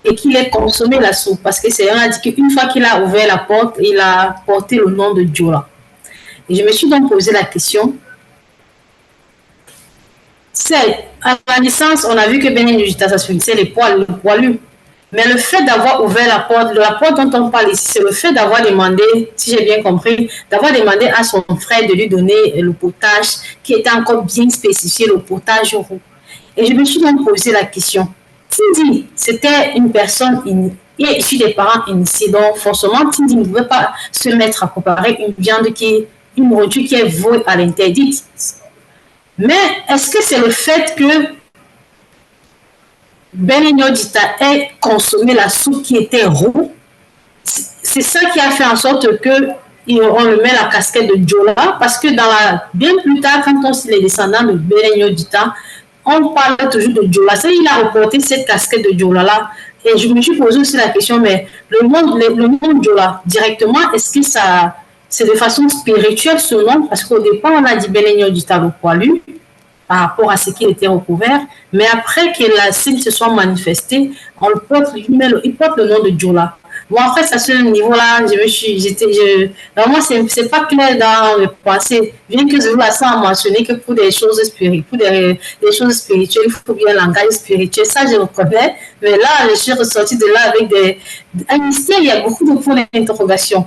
et qu'il ait consommé la soupe, parce que c'est on a dit qu'une fois qu'il a ouvert la porte, il a porté le nom de Djola. Et je me suis donc posé la question. À la naissance, on a vu que Benenyodita, ça c'est les poilus. Mais le fait d'avoir ouvert la porte dont on parle ici, c'est le fait d'avoir demandé, si j'ai bien compris, d'avoir demandé à son frère de lui donner le potage qui était encore bien spécifié, le potage roux. Et je me suis donc posé la question. Tindi, c'était une personne issue des parents initiés, donc forcément, Tindi ne pouvait pas se mettre à préparer une nourriture qui est vouée à l'interdite. Mais est-ce que c'est le fait que Benenyodita ait consommé la soupe qui était roux? C'est ça qui a fait en sorte que on le met la casquette de Djola, parce que bien plus tard, quand on suit les descendants de Benenyodita, on parle toujours de Djola. C'est il a reporté cette casquette de Djola là, et je me suis posé aussi la question, mais le nom Djola, directement, est-ce que c'est de façon spirituelle ce nom? Parce qu'au départ, on a dit Benenyodita le poilu, par rapport à ce qui était recouvert, mais après que la signe se soit manifestée, il porte le nom de Djola. Bon, après, à ce niveau-là, vraiment, c'est pas clair dans mes pensées. Bien que Zoula a mentionné que pour des choses spirituelles, il faut bien un langage spirituel. Ça, je le connais. Mais là, je suis ressortie de là avec un mystère. Il y a beaucoup de points d'interrogation.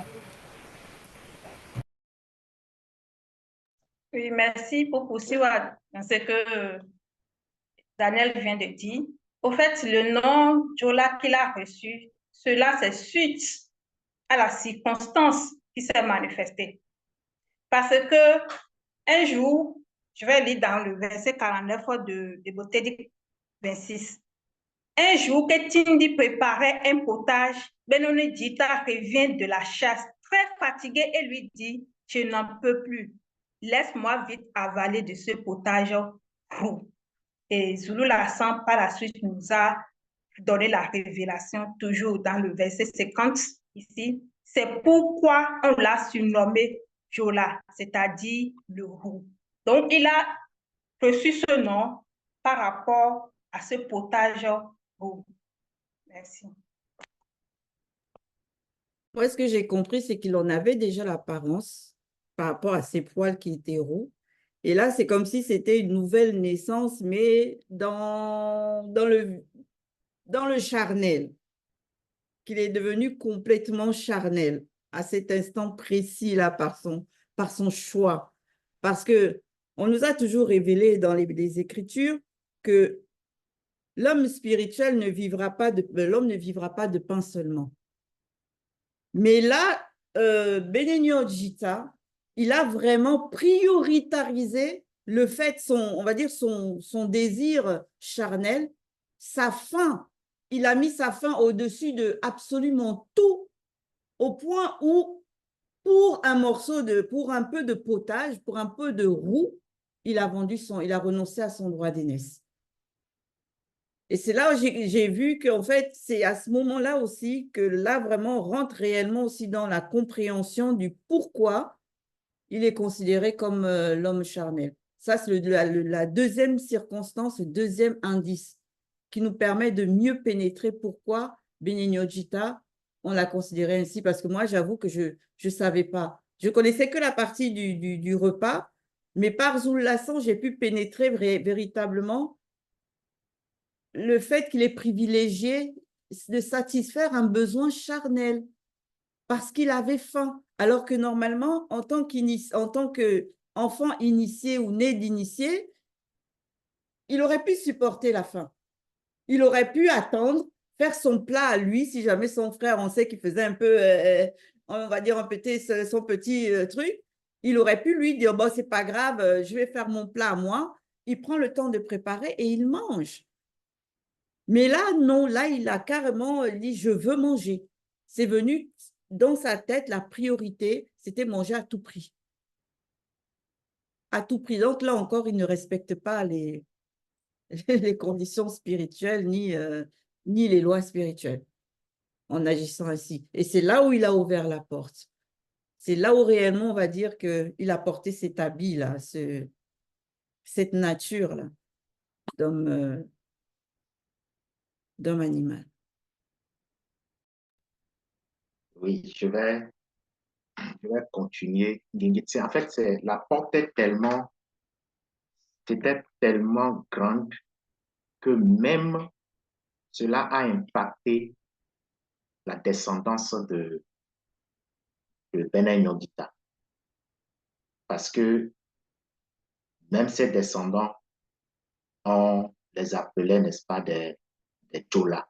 Oui, merci pour poursuivre dans ce que Daniel vient de dire. Au fait, le nom Djola qu'il a reçu, cela c'est suite à la circonstance qui s'est manifestée. Parce que un jour, je vais lire dans le verset 49 de Botedi 26. Un jour que Tindi préparait un potage, Benenyodita revient de la chasse, très fatigué, et lui dit, « Je n'en peux plus. Laisse-moi vite avaler de ce potage roux. » Et Zulu Lassan, par la suite, nous a donné la révélation, toujours dans le verset 50, ici. C'est pourquoi on l'a surnommé Djola, c'est-à-dire le roux. Donc, il a reçu ce nom par rapport à ce potage roux. Merci. Moi, ce que j'ai compris, c'est qu'il en avait déjà l'apparence par rapport à ses poils qui étaient roux. Et là, c'est comme si c'était une nouvelle naissance, mais dans le charnel, qu'il est devenu complètement charnel à cet instant précis-là par son choix. Parce qu'on nous a toujours révélé dans les Écritures que l'homme spirituel l'homme ne vivra pas de pain seulement. Mais là, Benenyodita, il a vraiment prioritarisé le fait, on va dire son désir charnel, sa faim. Il a mis sa faim au-dessus de absolument tout, au point où, pour un peu de potage, pour un peu de roux, il a renoncé à son droit d'aînesse. Et c'est là où j'ai vu qu'en fait, c'est à ce moment-là aussi que là, vraiment, on rentre réellement aussi dans la compréhension du pourquoi il est considéré comme l'homme charnel. Ça, c'est la deuxième circonstance, le deuxième indice qui nous permet de mieux pénétrer pourquoi Benenyodita, on l'a considéré ainsi. Parce que moi, j'avoue que je ne savais pas. Je connaissais que la partie du repas, mais par Zulasan, j'ai pu pénétrer véritablement le fait qu'il est privilégié de satisfaire un besoin charnel parce qu'il avait faim. Alors que normalement, en tant qu'enfant initié ou né d'initié, il aurait pu supporter la faim. Il aurait pu attendre, faire son plat à lui, si jamais son frère, on sait qu'il faisait un peu, on va dire, son petit truc. Il aurait pu lui dire, bon, c'est pas grave, je vais faire mon plat à moi. Il prend le temps de préparer et il mange. Mais là, non, là, il a carrément dit, je veux manger. C'est venu dans sa tête, la priorité, c'était manger à tout prix. À tout prix. Donc là encore, il ne respecte pas les conditions spirituelles ni les lois spirituelles en agissant ainsi. Et c'est là où il a ouvert la porte. C'est là où réellement, on va dire qu'il a porté cet habit-là, cette nature-là d'homme animal. Oui, je vais continuer. En fait, la porte était tellement grande que même cela a impacté la descendance de Benin Yondita. Parce que même ses descendants, on les appelait, n'est-ce pas, des Chola.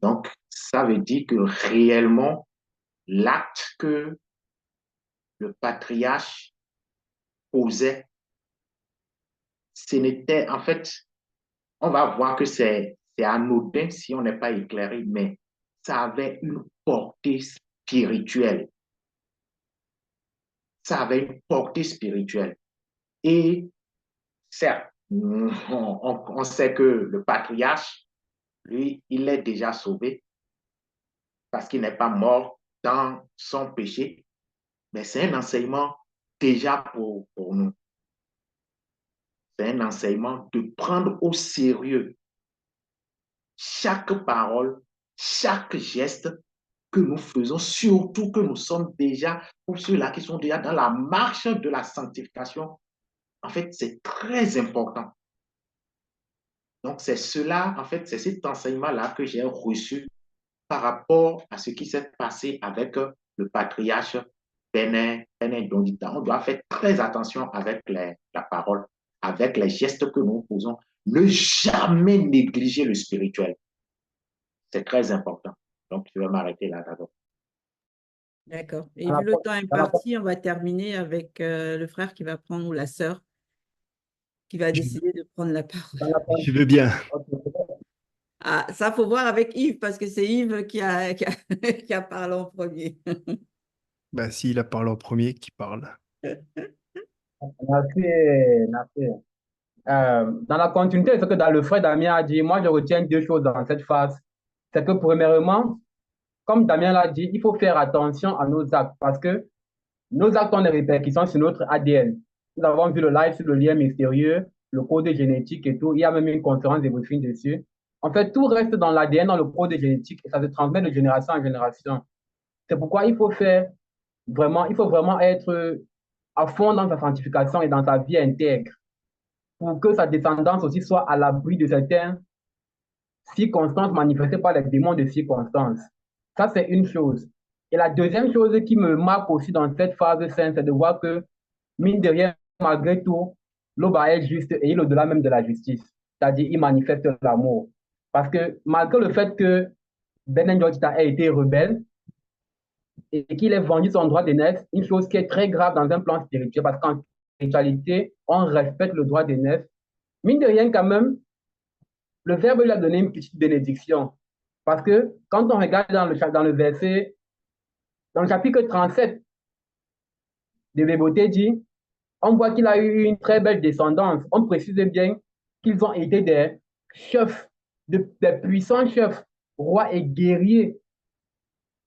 Donc, ça veut dire que réellement, l'acte que le patriarche posait, ce n'était, en fait, on va voir que c'est anodin si on n'est pas éclairé, mais ça avait une portée spirituelle. Ça avait une portée spirituelle. Et certes, on sait que le patriarche, lui, il est déjà sauvé parce qu'il n'est pas mort dans son péché, mais c'est un enseignement déjà pour nous. C'est un enseignement de prendre au sérieux chaque parole, chaque geste que nous faisons, surtout que nous sommes déjà, pour ceux-là qui sont déjà dans la marche de la sanctification. En fait, c'est très important. Donc, c'est cela, en fait, c'est cet enseignement-là que j'ai reçu par rapport à ce qui s'est passé avec le patriarche Benin Yondita. On doit faire très attention avec la parole, avec les gestes que nous faisons. Ne jamais négliger le spirituel. C'est très important. Donc, je vais m'arrêter là d'abord. D'accord. Et vu le temps imparti, on va terminer avec le frère qui va prendre ou la sœur qui va décider de prendre la parole. Je veux bien. Ah, ça, faut voir avec Yves parce que c'est Yves qui a parlé en premier. Bah, s'il a parlé en premier, qui parle. Merci, merci. Dans la continuité de ce que le frère Damien a dit, moi je retiens deux choses dans cette phase. C'est que premièrement, comme Damien l'a dit, il faut faire attention à nos actes parce que nos actes ont des répercussions sur notre ADN. Nous avons vu le live sur le lien mystérieux, le code génétique et tout. Il y a même une conférence de briefing dessus. En fait, tout reste dans l'ADN, dans le code génétique et ça se transmet de génération en génération. C'est pourquoi il faut vraiment être à fond dans sa sanctification et dans sa vie intègre pour que sa descendance aussi soit à l'abri de certaines circonstances manifestées par les démons de circonstances. Ça, c'est une chose. Et la deuxième chose qui me marque aussi dans cette phase sainte, c'est de voir que, mine de rien, malgré tout, l'Oba est juste et il est au-delà même de la justice. C'est-à-dire, il manifeste l'amour. Parce que malgré le fait que Benin Yondita a été rebelle et qu'il ait vendu son droit d'aînesse, une chose qui est très grave dans un plan spirituel, parce qu'en spiritualité, on respecte le droit d'aînesse. Mine de rien, quand même, le Verbe lui a donné une petite bénédiction. Parce que quand on regarde dans le verset, dans le chapitre 37 de Béboté dit, on voit qu'il a eu une très belle descendance. On précise bien qu'ils ont été des chefs, des puissants chefs, rois et guerriers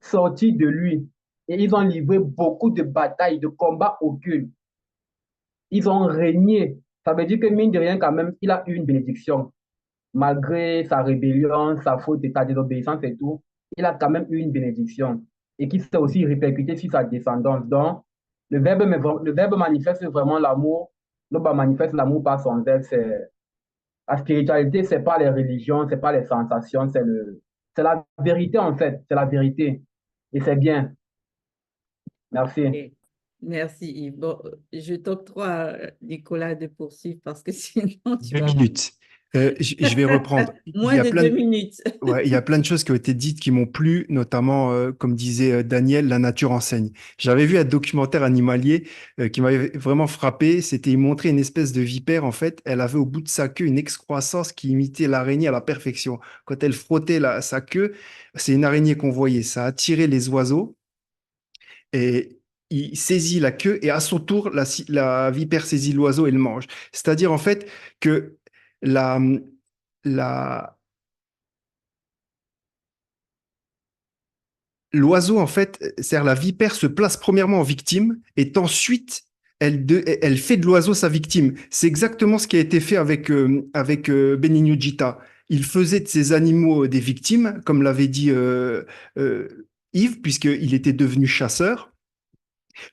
sortis de lui. Et ils ont livré beaucoup de batailles, de combats occultes. Ils ont régné. Ça veut dire que mine de rien, quand même, il a eu une bénédiction. Malgré sa rébellion, sa faute et sa désobéissance et tout, il a quand même eu une bénédiction. et qui s'est aussi répercuté sur sa descendance. Donc, le verbe manifeste vraiment l'amour. L'homme manifeste l'amour par son verbe. La spiritualité, c'est pas les religions, c'est pas les sensations, c'est la vérité en fait, c'est la vérité. Et c'est bien. Merci. Ok. Merci Yves. Bon, je t'octroie, Nicolas, de poursuivre parce que sinon tu 2 vas minutes. Je vais reprendre. Il moins y a de plein 2 minutes. ouais, il y a plein de choses qui ont été dites qui m'ont plu, notamment, comme disait Daniel, la nature enseigne. J'avais vu un documentaire animalier qui m'avait vraiment frappé. C'était, il montrait une espèce de vipère, en fait. Elle avait au bout de sa queue une excroissance qui imitait l'araignée à la perfection. Quand elle frottait sa queue, c'est une araignée qu'on voyait. Ça attirait les oiseaux et il saisit la queue et à son tour, la vipère saisit l'oiseau et le mange. C'est-à-dire, en fait, que la, la, l'oiseau, en fait, c'est-à-dire la vipère se place premièrement en victime et ensuite, elle fait de l'oiseau sa victime. C'est exactement ce qui a été fait avec Benigno Gita. Il faisait de ces animaux des victimes, comme l'avait dit Yves, puisqu'il était devenu chasseur,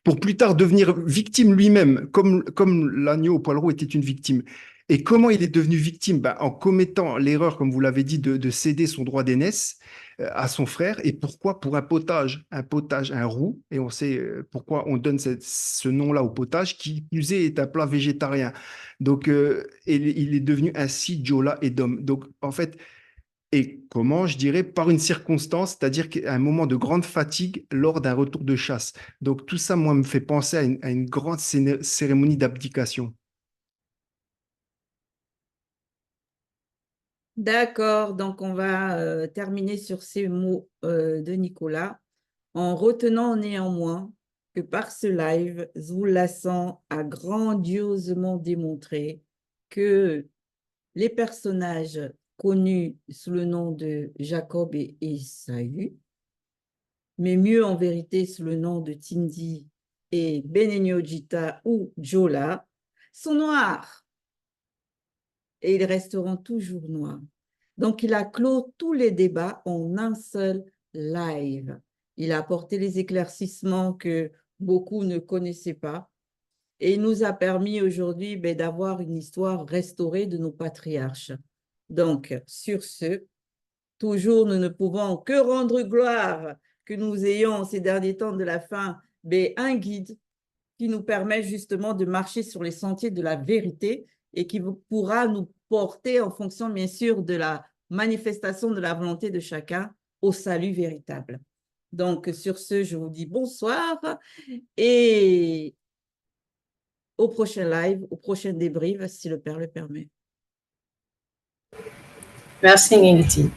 pour plus tard devenir victime lui-même, comme l'agneau au poil roux était une victime. Et comment il est devenu victime? Ben, en commettant l'erreur, comme vous l'avez dit, de céder son droit d'aînesse à son frère. Et pourquoi? Pour un potage, un roux. Et on sait pourquoi on donne ce nom-là au potage, qui plus est un plat végétarien. Donc, il est devenu ainsi Jola et Dom. Donc, en fait, et comment, je dirais, par une circonstance, c'est-à-dire qu'à un moment de grande fatigue lors d'un retour de chasse. Donc tout ça, moi, me fait penser à une grande cérémonie d'abdication. D'accord, donc on va terminer sur ces mots de Nicolas en retenant néanmoins que par ce live, Zoulassan a grandiosement démontré que les personnages connus sous le nom de Jacob et Esaü, mais mieux en vérité sous le nom de Tindi et Benigno Gita ou Jola, sont noirs et ils resteront toujours noirs. Donc, il a clos tous les débats en un seul live. Il a apporté les éclaircissements que beaucoup ne connaissaient pas et il nous a permis aujourd'hui d'avoir une histoire restaurée de nos patriarches. Donc, sur ce, toujours, nous ne pouvons que rendre gloire que nous ayons ces derniers temps de la fin un guide qui nous permet justement de marcher sur les sentiers de la vérité et qui pourra nous porter en fonction, bien sûr, de la manifestation de la volonté de chacun au salut véritable. Donc, sur ce, je vous dis bonsoir et au prochain live, au prochain débrief, si le Père le permet. Merci, Ngéliti.